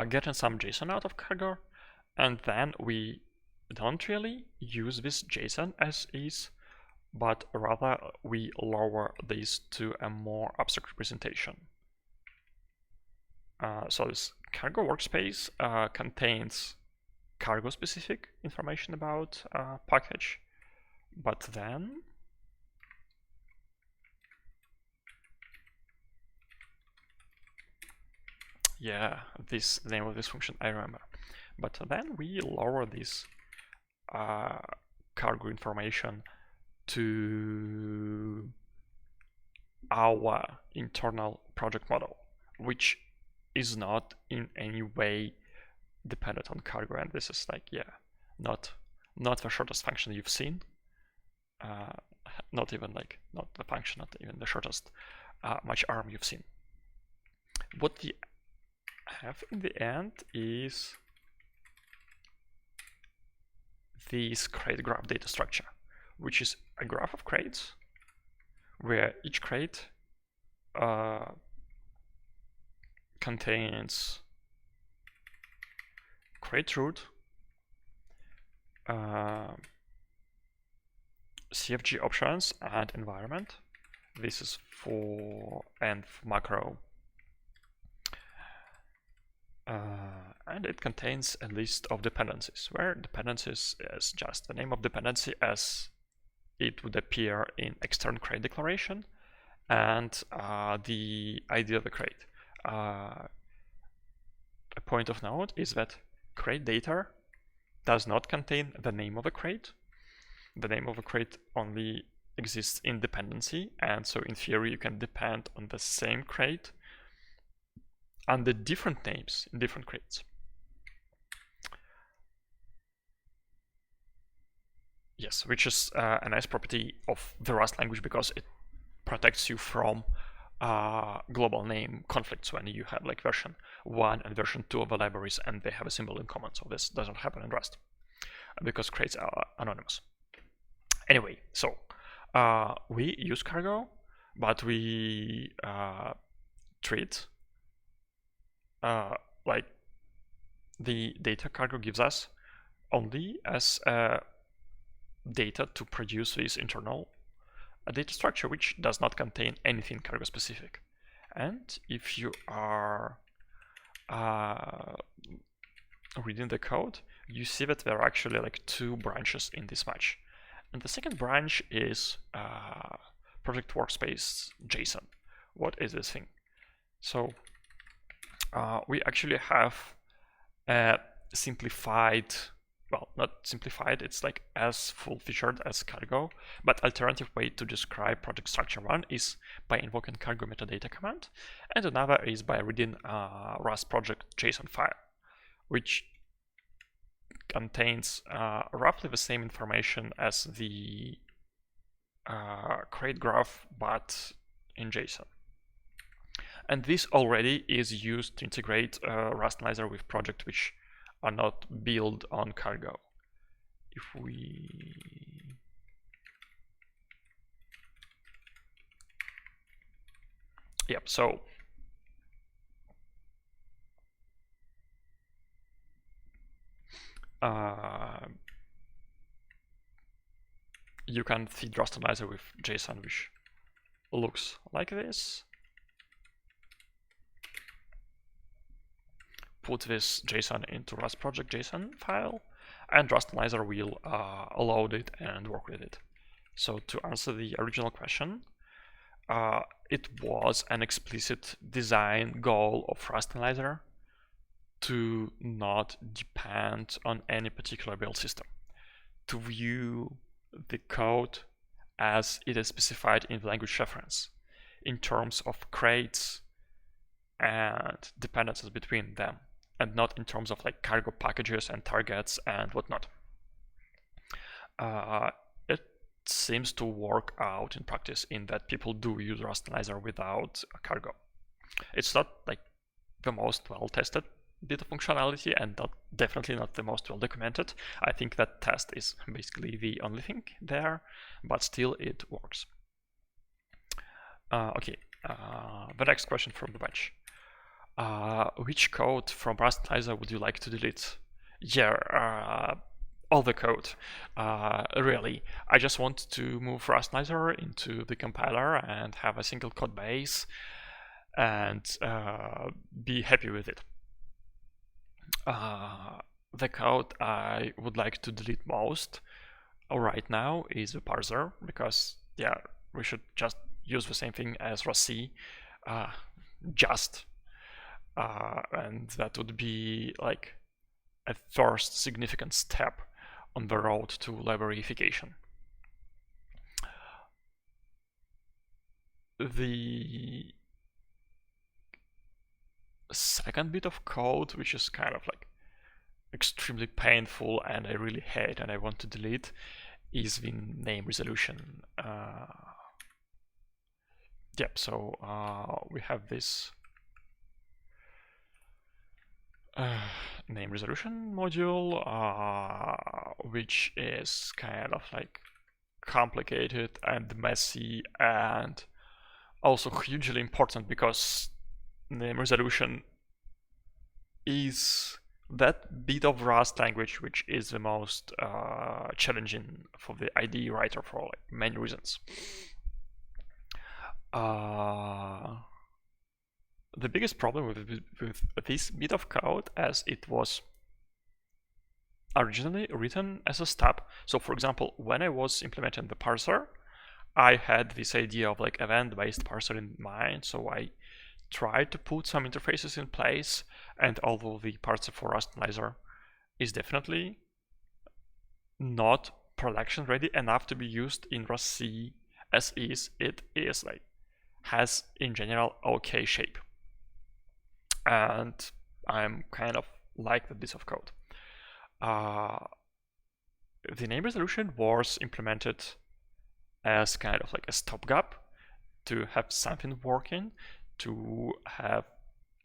getting some JSON out of cargo, and then we don't really use this JSON as is, but rather we lower this to a more abstract representation. So this cargo workspace contains cargo specific information about package, but then yeah, this the name of this function I remember. But then we lower this cargo information to our internal project model, which is not in any way dependent on cargo. And this is like, yeah, not the shortest function you've seen, not even the shortest much arm you've seen. What we have in the end is this crate graph data structure, which is a graph of crates where each crate contains crate root, CFG options, and environment. This is for env macro. And it contains a list of dependencies, where dependencies is just the name of dependency as it would appear in extern crate declaration, and the ID of the crate. A point of note is that crate data does not contain the name of a crate. The name of a crate only exists in dependency, and so in theory you can depend on the same crate under different names in different crates. Yes, which is a nice property of the Rust language because it protects you from global name conflicts when you have like version 1 and version 2 of the libraries and they have a symbol in common. So this doesn't happen in Rust because crates are anonymous. Anyway, so we use cargo, but we treat like the data cargo gives us only as data to produce this internal data structure, which does not contain anything cargo specific. And if you are reading the code, you see that there are actually like 2 branches in this match. And the second branch is project workspace JSON. What is this thing? So we actually have a simplified, well, not simplified, it's like as full-featured as cargo, but alternative way to describe project structure. One is by invoking cargo metadata command, and another is by reading Rust project JSON file, which contains roughly the same information as the crate graph, but in JSON. And this already is used to integrate Rustanizer with projects which are not built on cargo. If we Yep, so you can feed Rustanizer with JSON, which looks like this. Put this JSON into Rust project JSON file, and Rustanizer will load it and work with it. So to answer the original question, it was an explicit design goal of Rustanizer to not depend on any particular build system, to view the code as it is specified in the language reference in terms of crates and dependencies between them, and not in terms of like cargo packages and targets and whatnot. It seems to work out in practice in that people do use Rustanizer without a cargo. It's not like the most well-tested bit of functionality, and definitely not the most well documented. I think that test is basically the only thing there, but still it works. Okay, the next question from the bench. Which code from Rustanizer would you like to delete? Yeah, all the code. Really, I just want to move Rustanizer into the compiler and have a single code base and be happy with it. The code I would like to delete most right now is the parser, because yeah, we should just use the same thing as Rossi, and that would be like a first significant step on the road to libraryification. The second bit of code, which is kind of like extremely painful and I really hate and I want to delete, is the name resolution. Yep, so we have this name resolution module, which is kind of like complicated and messy and also hugely important, because name resolution is that bit of Rust language which is the most challenging for the IDE writer for like many reasons. The biggest problem with this bit of code, as it was originally written as a stub. So for example, when I was implementing the parser, I had this idea of like event-based parser in mind, so I tried to put some interfaces in place, and although the parser for Rustanizer is definitely not production ready enough to be used in Rust C as is, it is like has in general okay shape, and I'm kind of like the bit of code. The name resolution was implemented as kind of like a stopgap to have something working, to have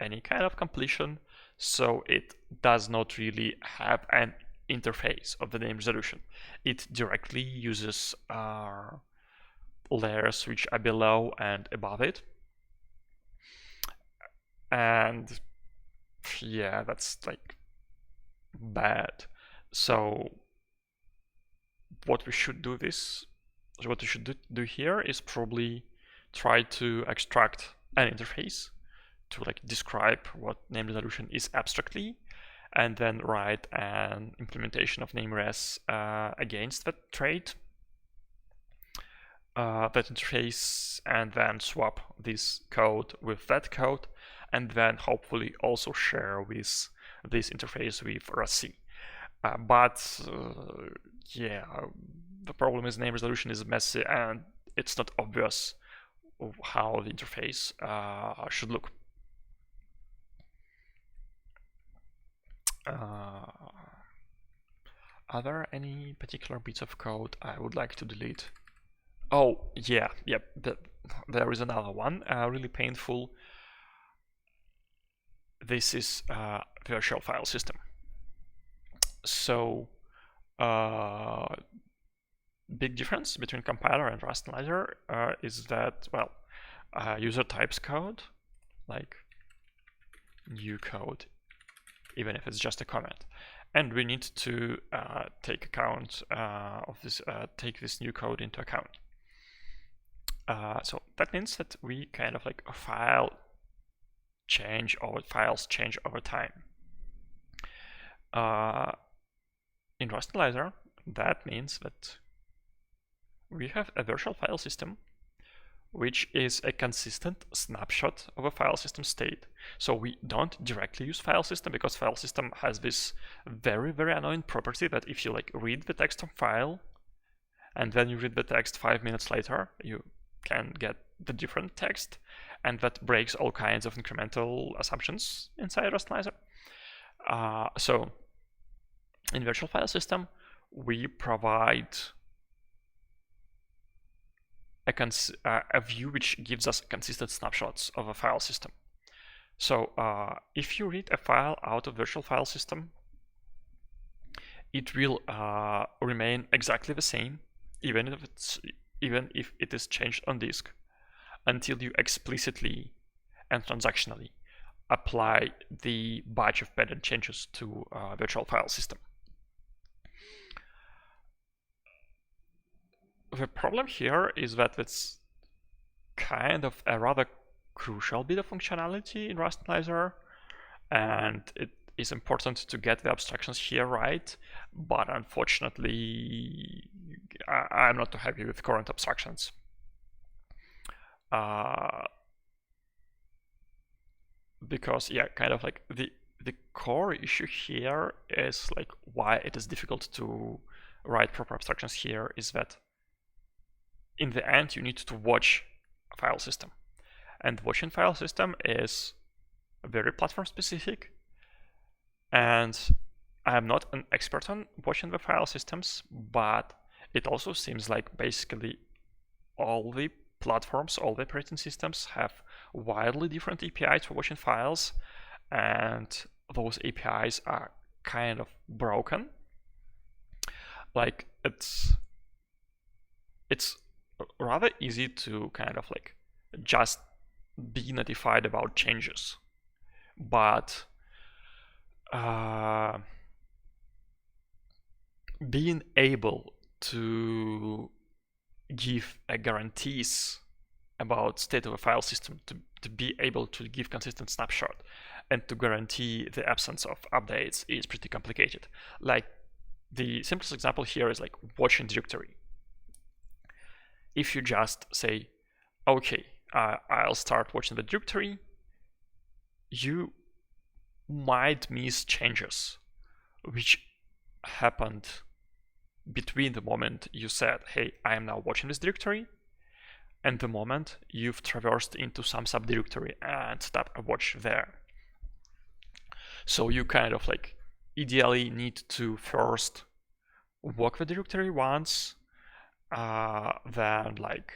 any kind of completion, so it does not really have an interface of the name resolution. It directly uses layers which are below and above it, and yeah, that's like bad. So what we should do here is probably try to extract an interface to like describe what name resolution is abstractly, and then write an implementation of nameres against that trait, that interface, and then swap this code with that code, and then hopefully also share with this interface with Rossi. But yeah, the problem is name resolution is messy and it's not obvious how the interface should look. Are there any particular bits of code I would like to delete? Oh, yeah, yep, there is another one, really painful. This is virtual file system. So, big difference between compiler and Rustanizer is that, well, user types code, like new code, even if it's just a comment. And we need to take account of this, take this new code into account. So that means that we kind of like files change over time. In Rustenizer, that means that we have a virtual file system which is a consistent snapshot of a file system state. So we don't directly use file system because file system has this very, very annoying property that if you like read the text of file and then you read the text 5 minutes later, you can get the different text, and that breaks all kinds of incremental assumptions inside Rustenizer. So in virtual file system, we provide a view which gives us consistent snapshots of a file system. So if you read a file out of virtual file system, it will remain exactly the same, even if it is changed on disk, until you explicitly and transactionally apply the batch of pattern changes to virtual file system. The problem here is that it's kind of a rather crucial bit of functionality in Rustenizer, and it is important to get the abstractions here right, but unfortunately I'm not too happy with current abstractions. Because yeah, kind of like the core issue here is like why it is difficult to write proper abstractions here is that in the end you need to watch a file system, and watching file system is very platform specific, and I'm not an expert on watching the file systems, but it also seems like basically all the platforms, all the operating systems have wildly different APIs for watching files, and those APIs are kind of broken. Like it's rather easy to kind of like just be notified about changes, but being able to give guarantees about state of a file system, to be able to give consistent snapshot and to guarantee the absence of updates is pretty complicated. Like the simplest example here is like watching directory. If you just say, okay, I'll start watching the directory, you might miss changes which happened between the moment you said, hey, I am now watching this directory, and the moment you've traversed into some subdirectory and stopped a watch there. So you kind of like ideally need to first walk the directory once, then like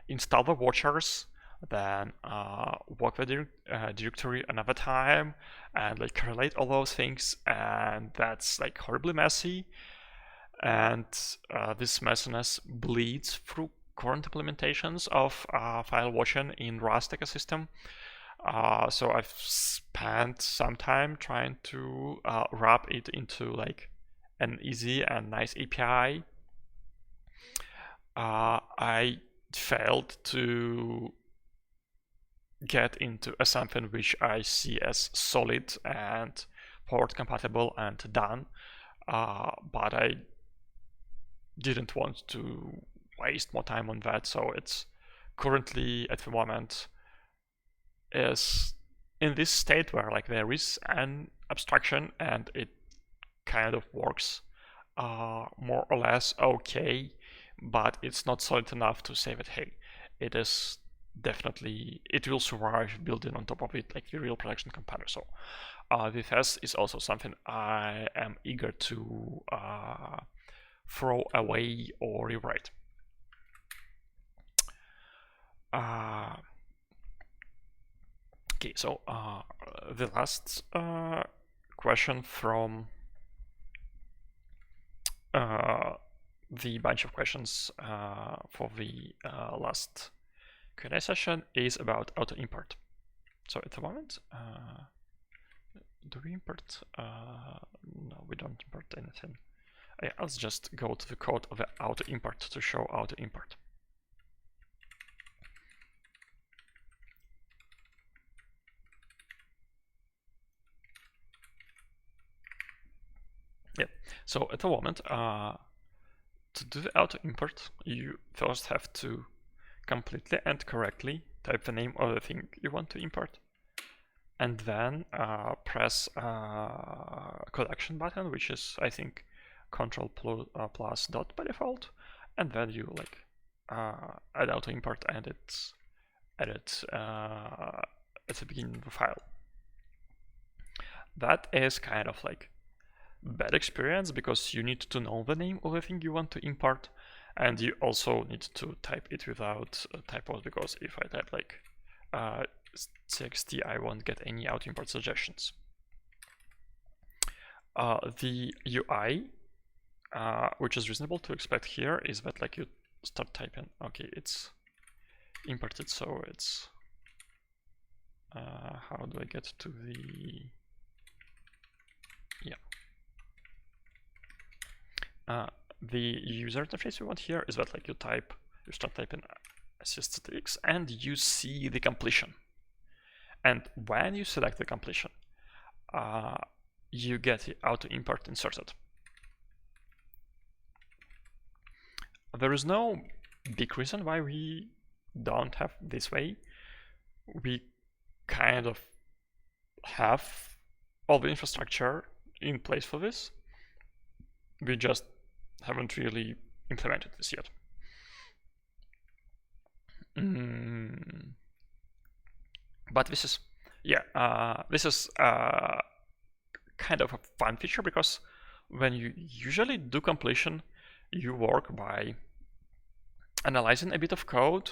install the watchers, then walk the directory another time, and like correlate all those things, and that's like horribly messy. And this messiness bleeds through current implementations of file watching in Rust ecosystem. So I've spent some time trying to wrap it into like an easy and nice API. I failed to get into something which I see as solid and forward compatible and done, but I didn't want to waste more time on that, so it's currently at the moment is in this state where like there is an abstraction and it kind of works more or less okay, but it's not solid enough to say that hey, it is definitely, it will survive building on top of it like the real production compiler. So VFS is also something I am eager to throw away or rewrite. Okay, so the last question from the bunch of questions for the last Q&A session is about auto import. So at the moment, do we import? No, we don't import anything. Yeah, let's just go to the code of the auto import to show auto import. Yeah, so at the moment, to do the auto import, you first have to completely and correctly type the name of the thing you want to import, and then press collection button, which is, I think, Control plus dot by default, and then you like add auto import and it's added at the beginning of the file. That is kind of like bad experience because you need to know the name of the thing you want to import, and you also need to type it without typos, because if I type like txt, I won't get any auto import suggestions. The UI, which is reasonable to expect here, is that like you start typing, okay, it's imported, so it's how do I get to the the user interface we want here is that like you start typing assist.txt and you see the completion, and when you select the completion, you get the auto import inserted. There is no big reason why we don't have this way. We kind of have all the infrastructure in place for this. We just haven't really implemented this yet. But this is, this is kind of a fun feature, because when you usually do completion, you work by analyzing a bit of code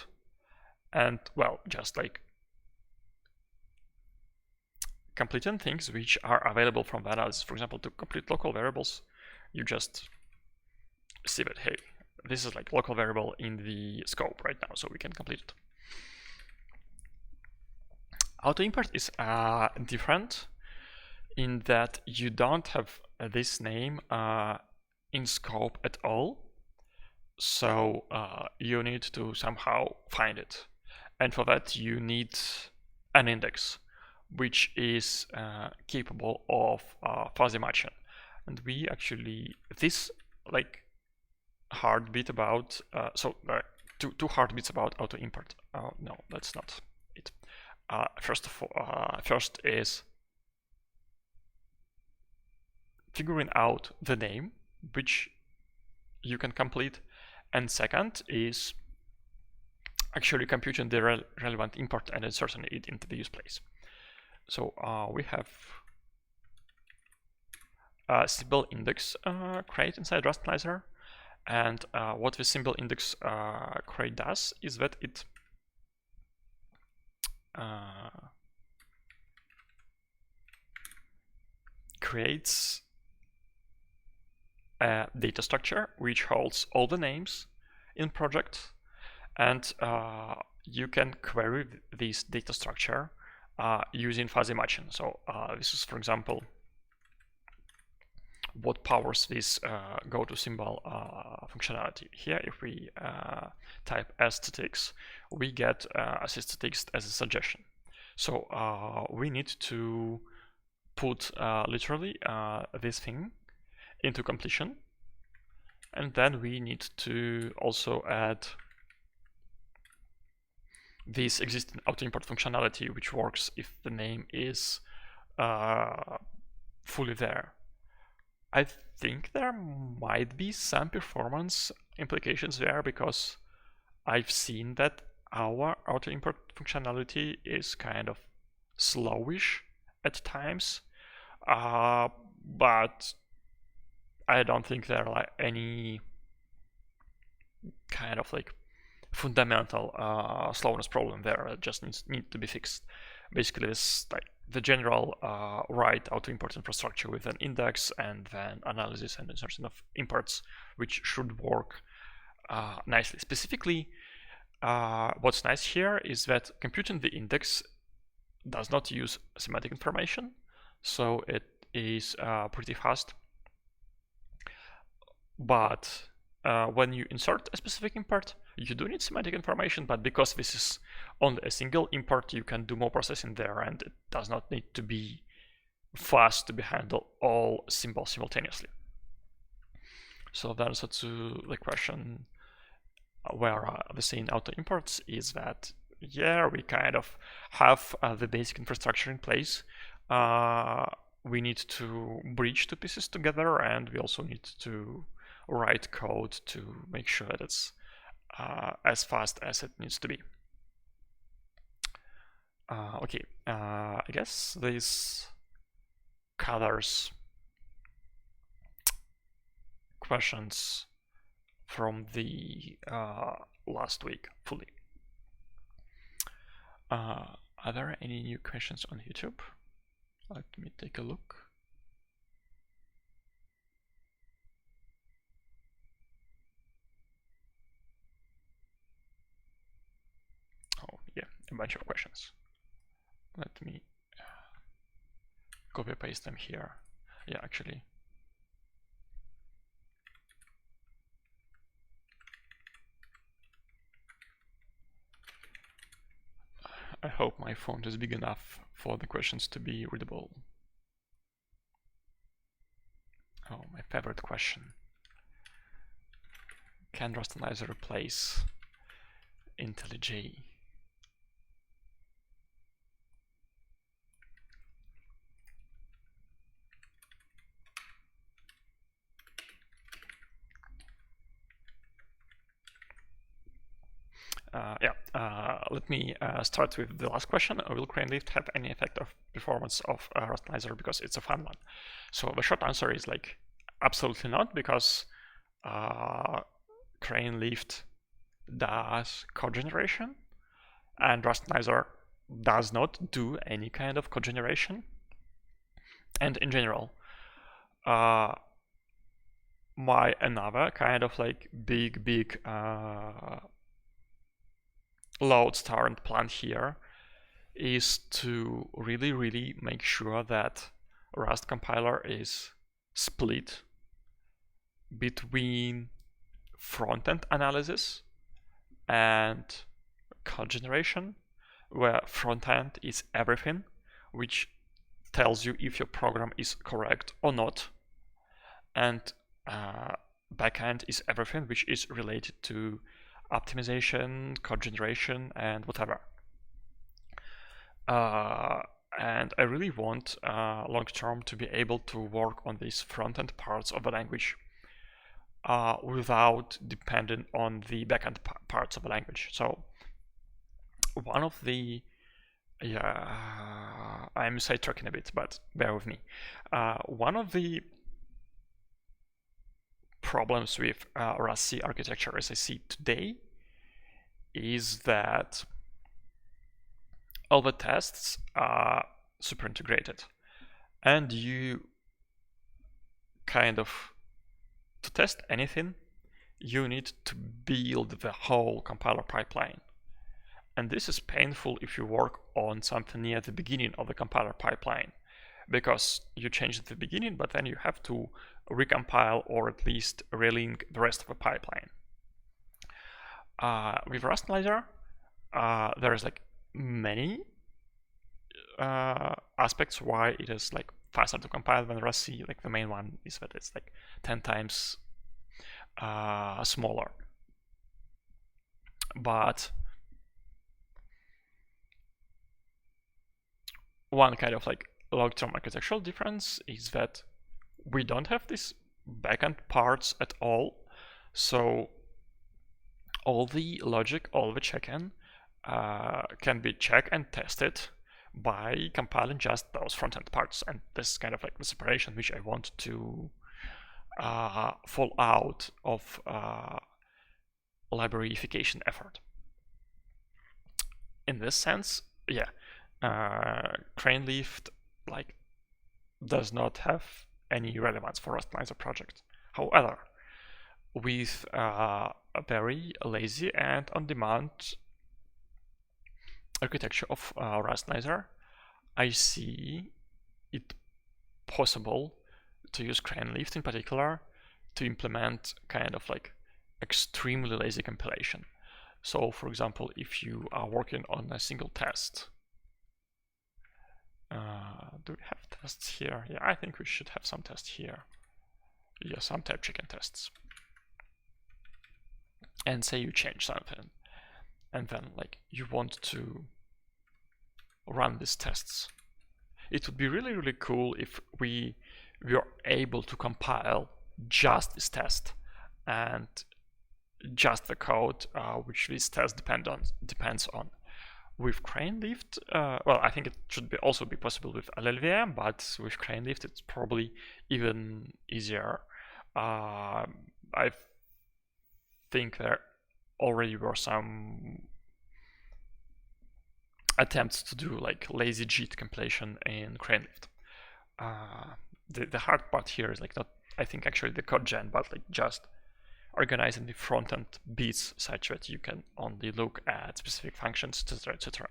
and, well, just like completing things which are available from the analysis. For example, to complete local variables, you just see that, hey, this is like local variable in the scope right now, so we can complete it. Auto import is different in that you don't have this name in scope at all, so you need to somehow find it, and for that you need an index which is capable of fuzzy matching. And we actually, this like hard bit about two hard bits about auto import. No, that's not it. First is figuring out the name which you can complete, and second is actually computing the relevant import and inserting it into the use place. So we have a symbol index crate inside Rustenizer, and what the symbol index crate does is that it creates a data structure which holds all the names in project, and you can query this data structure using fuzzy matching. So this is, for example, what powers this go-to symbol functionality. Here, if we type s.txt, we get assist.txt as a suggestion. So we need to put literally this thing into completion, and then we need to also add this existing auto import functionality, which works if the name is fully there. I think there might be some performance implications there, because I've seen that our auto import functionality is kind of slowish at times, but I don't think there are like any kind of like fundamental slowness problem there that just need to be fixed. Basically, this like the general write auto import infrastructure with an index and then analysis and insertion of imports, which should work nicely. Specifically, What's nice here is that computing the index does not use semantic information, so it is pretty fast. But when you insert a specific import, you do need semantic information, but because this is only a single import, you can do more processing there, and it does not need to be fast to be handle all symbols simultaneously. So the answer to the question where we see in auto imports is that, yeah, we kind of have the basic infrastructure in place. We need to bridge two pieces together, and we also need to write code to make sure that it's as fast as it needs to be. Okay, I guess this covers questions from the last week fully. Are there any new questions on YouTube? Let me take a look. Oh, yeah, a bunch of questions. Let me copy paste them here. Yeah, actually. I hope my font is big enough for the questions to be readable. Oh, my favorite question. Can Rustanizer replace Intellij? Let me start with the last question. Will crane lift have any effect of performance of Rustanizer, because it's a fun one? So the short answer is like absolutely not, because crane lift does code generation and Rustanizer does not do any kind of code generation. And in general, my another kind of like big lodestar plan here is to really make sure that Rust compiler is split between front-end analysis and code generation, where front-end is everything, which tells you if your program is correct or not, and backend is everything, which is related to optimization, code generation, and whatever. And I really want long term to be able to work on these front-end parts of the language without depending on the backend parts of the language. So one of the I'm sidetracking a bit, but bear with me. One of the problems with Rossi architecture as I see it today is that all the tests are super integrated, and you kind of, to test anything, you need to build the whole compiler pipeline. And this is painful if you work on something near the beginning of the compiler pipeline, because you change at the beginning, but then you have to recompile or at least relink the rest of the pipeline. With Rustenizer, there's like many aspects why it is like faster to compile than Rossi. Like the main one is that it's like 10 times smaller. But one kind of like long-term architectural difference is that we don't have these backend parts at all. So all the logic, all the check-in can be checked and tested by compiling just those front-end parts. And this is kind of like the separation which I want to fall out of libraryification effort. In this sense, yeah, crane lift like does not have any relevance for Rustanizer project. However, with a very lazy and on-demand architecture of Rustenizer, I see it possible to use crane lift in particular to implement kind of like extremely lazy compilation. So for example, if you are working on a single test, do we have tests here? Yeah, I think we should have some tests here. Yeah, some type chicken tests. And say you change something, and then like you want to run these tests. It would be really, really cool if we were able to compile just this test and just the code which this test depends on. With crane lift, well, I think it should also be possible with LLVM, but with crane lift it's probably even easier. I think there already were some attempts to do like lazy JIT compilation in crane lift. The hard part here is like not, I think, actually the code gen, but like just organizing the front-end bits such that you can only look at specific functions, etc., etc.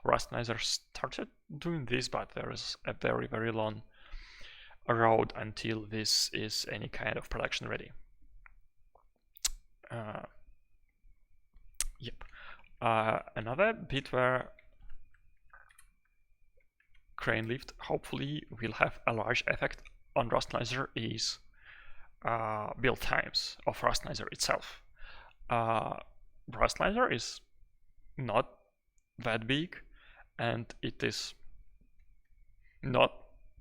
Rustenizer started doing this, but there is a very, very long road until this is any kind of production ready. Yep. Another bit where crane lift hopefully will have a large effect on Rustenizer is build times of Rustenizer itself. Rustenizer is not that big, and it is not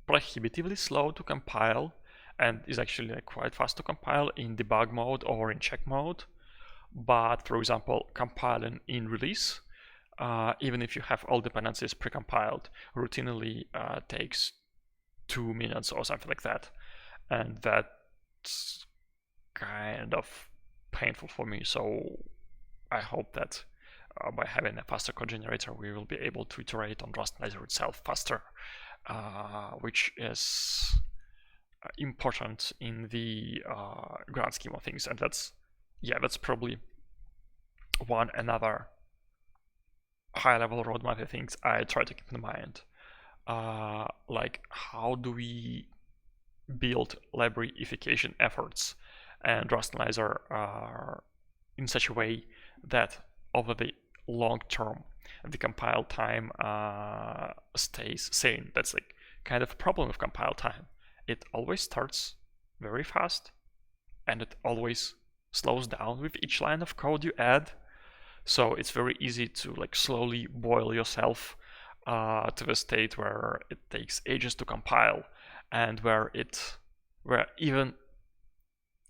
prohibitively slow to compile, and is actually like quite fast to compile in debug mode or in check mode. But for example, compiling in release, even if you have all dependencies precompiled, routinely takes 2 minutes or something like that, and that's kind of painful for me. So I hope that by having a faster code generator, we will be able to iterate on Rustanizer itself faster, which is important in the grand scheme of things. And that's probably another high-level roadmap of things I try to keep in mind. Like, how do we build libraryification efforts and Rustanizer in such a way that over the long term the compile time stays sane. That's like kind of a problem with compile time. It always starts very fast and it always slows down with each line of code you add. So it's very easy to like slowly boil yourself to the state where it takes ages to compile, and where even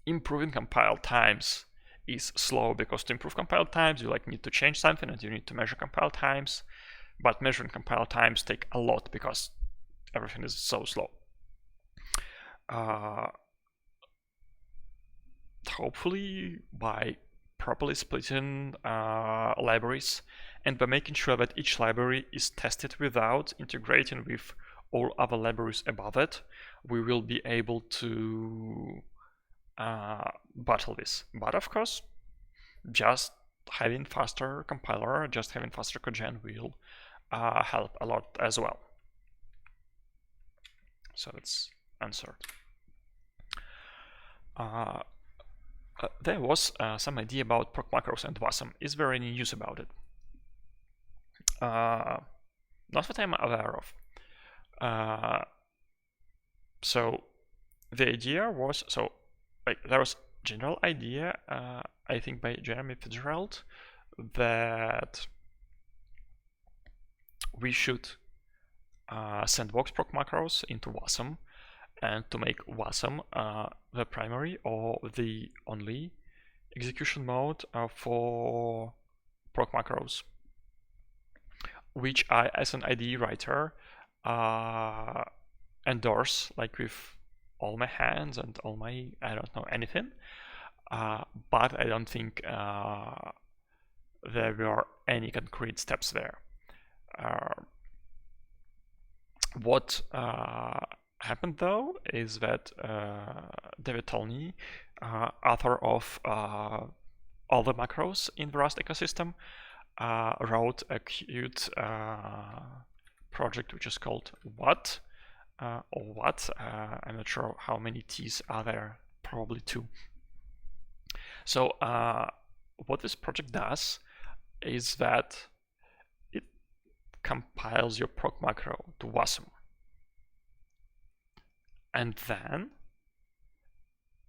improving compile times is slow, because to improve compile times you like need to change something and you need to measure compile times, but measuring compile times take a lot because everything is so slow. Hopefully by properly splitting libraries and by making sure that each library is tested without integrating with all other libraries above it, we will be able to battle this. But of course, just having faster compiler, just having faster codegen will help a lot as well. So that's answered. There was some idea about proc macros and WASM. Is there any news about it? Not that I'm aware of. So the idea was, there was general idea, I think by Jeremy Fitzgerald, that we should sandbox proc macros into WASM, and to make WASM the primary or the only execution mode for proc macros, which I, as an IDE writer, endorse like with all my hands and all my, I don't know anything, but I don't think there were any concrete steps there. What happened though is that David Tolney, author of all the macros in the Rust ecosystem, wrote a cute project which is called What or What. I'm not sure how many T's are there, probably 2. So what this project does is that it compiles your proc macro to WASM. And then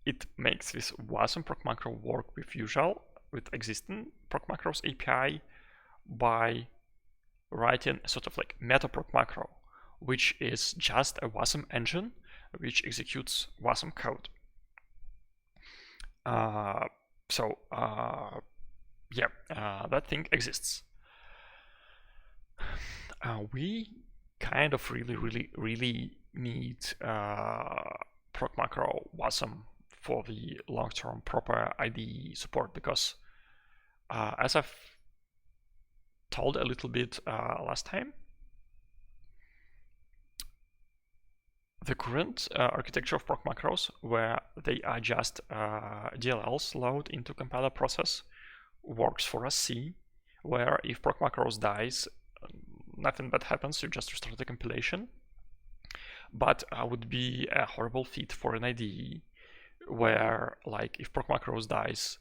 it makes this WASM proc macro work with existing proc macros API by writing a sort of like meta proc macro, which is just a WASM engine which executes WASM code. That thing exists. We kind of really need proc macro WASM for the long-term proper IDE support, because as I've told a little bit last time, the current architecture of proc macros, where they are just DLLs load into compiler process, works for Rossi, where if proc macros dies, nothing bad happens, you just restart the compilation. But would be a horrible fit for an IDE, where like if proc macros dies,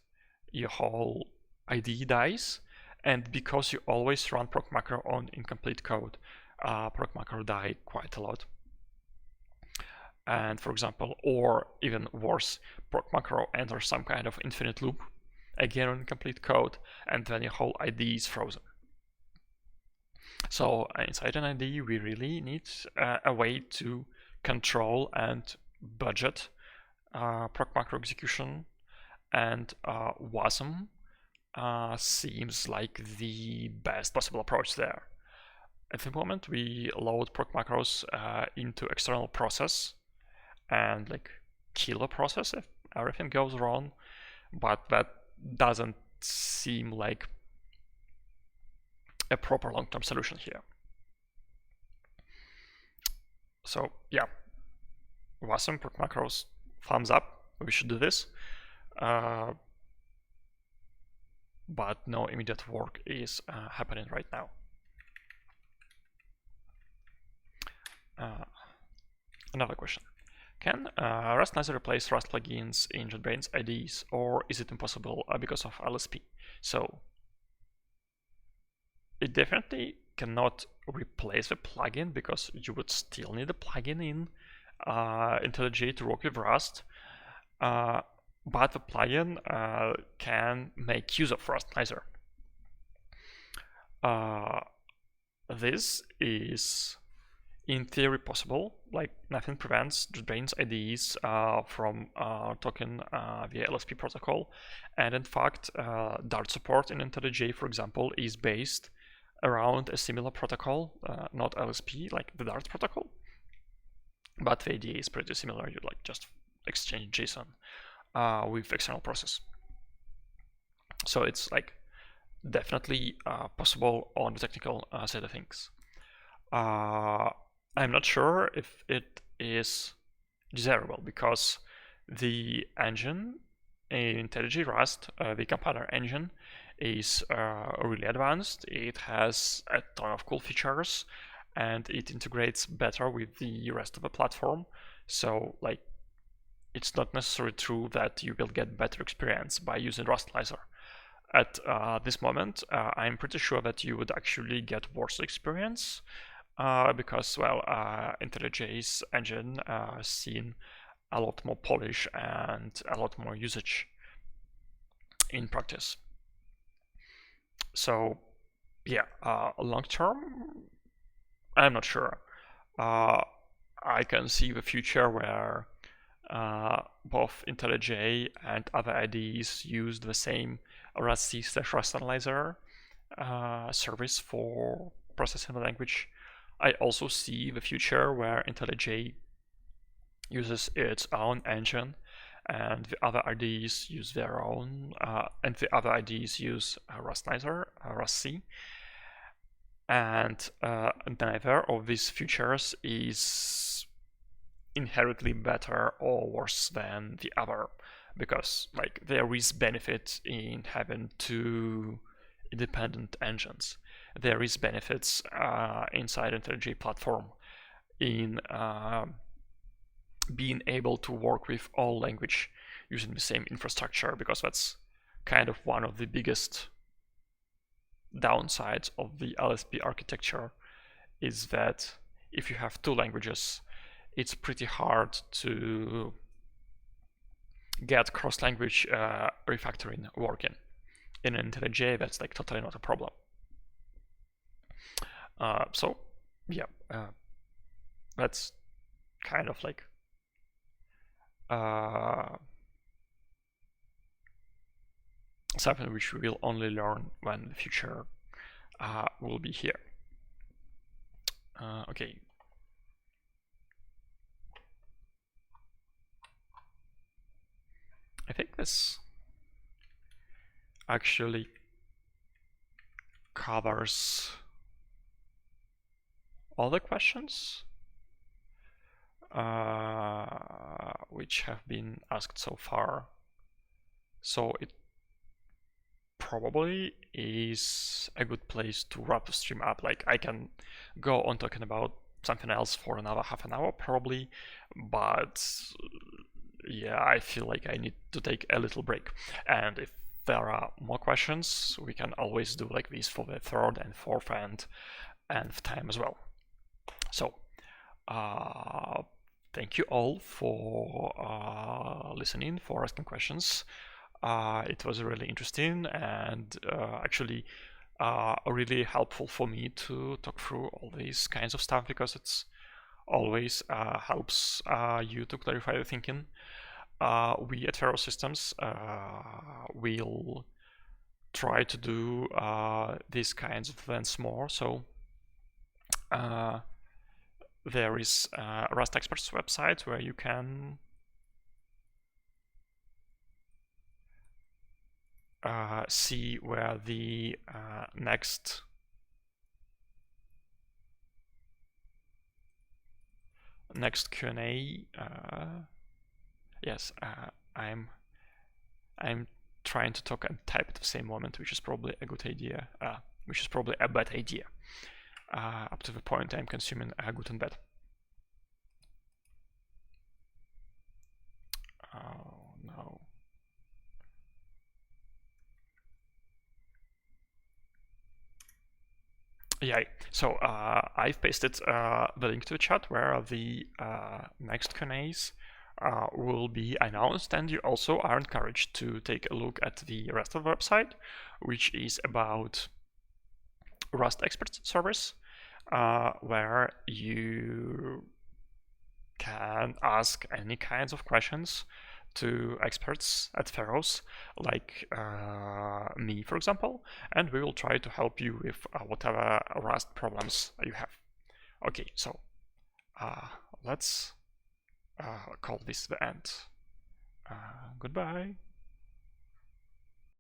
your whole IDE dies, and because you always run proc macro on incomplete code, proc macro die quite a lot. And for example, or even worse, proc macro enters some kind of infinite loop, again on incomplete code, and then your whole IDE is frozen. So inside an IDE, we really need a way to control and budget proc macro execution, and WASM seems like the best possible approach there. At the moment, we load proc macros into external process and like kill a process if everything goes wrong, but that doesn't seem like a proper long-term solution here. So yeah, WASM proc macros, thumbs up, we should do this. But no immediate work is happening right now. Another question. Can Rustanizer replace Rust plugins in JetBrains IDEs, or is it impossible because of LSP? So it definitely cannot replace the plugin, because you would still need a plugin in Intellij to work with Rust. But the plugin can make use of Rustanizer. This is in theory possible. Like, nothing prevents JetBrains IDEs from talking via LSP protocol, and in fact Dart support in Intellij, for example, is based around a similar protocol, not LSP like the Dart protocol, but the idea is pretty similar. You like just exchange JSON with external process. So it's like definitely possible on the technical side of things. I'm not sure if it is desirable, because the engine in Intellij Rust, the compiler engine, is really advanced. It has a ton of cool features, and it integrates better with the rest of the platform. So like, it's not necessarily true that you will get better experience by using Rustanizer. At this moment, I'm pretty sure that you would actually get worse experience, because, well, Intellij's engine seen a lot more polish and a lot more usage in practice. So yeah, long term, I'm not sure. I can see the future where both Intellij and other IDEs use the same Rustanizer service for processing the language. I also see the future where Intellij uses its own engine, and the other IDEs use their own, and the other IDEs use Rustanizer, Rossi, and neither of these futures is inherently better or worse than the other, because like there is benefit in having two independent engines. There is benefits inside Intellij platform in being able to work with all language using the same infrastructure, because that's kind of one of the biggest downsides of the LSP architecture, is that if you have two languages, it's pretty hard to get cross-language refactoring working. In Intellij, that's like totally not a problem. So yeah, that's kind of like something which we will only learn when the future will be here. Okay. I think this actually covers all the questions which have been asked so far. So it probably is a good place to wrap the stream up. Like, I can go on talking about something else for another half an hour probably, but yeah, I feel like I need to take a little break. And if there are more questions, we can always do like this for the third and fourth and nth time as well. So thank you all for listening, for asking questions. It was really interesting and actually really helpful for me to talk through all these kinds of stuff, because it's always helps you to clarify the thinking. We at Ferrous Systems will try to do these kinds of events more. So there is a Rust Experts website where you can see where the next Q&A. Yes, I'm trying to talk and type at the same moment, which is probably a good idea. Which is probably a bad idea. Up to the point I'm consuming good and bad. Oh no. Yeah, so I've pasted the link to the chat where the next Q&As will be announced, and you also are encouraged to take a look at the rest of the website, which is about Rust Experts service, where you can ask any kinds of questions to experts at Ferrous, like me, for example, and we will try to help you with whatever Rust problems you have. Okay, so let's call this the end. Goodbye.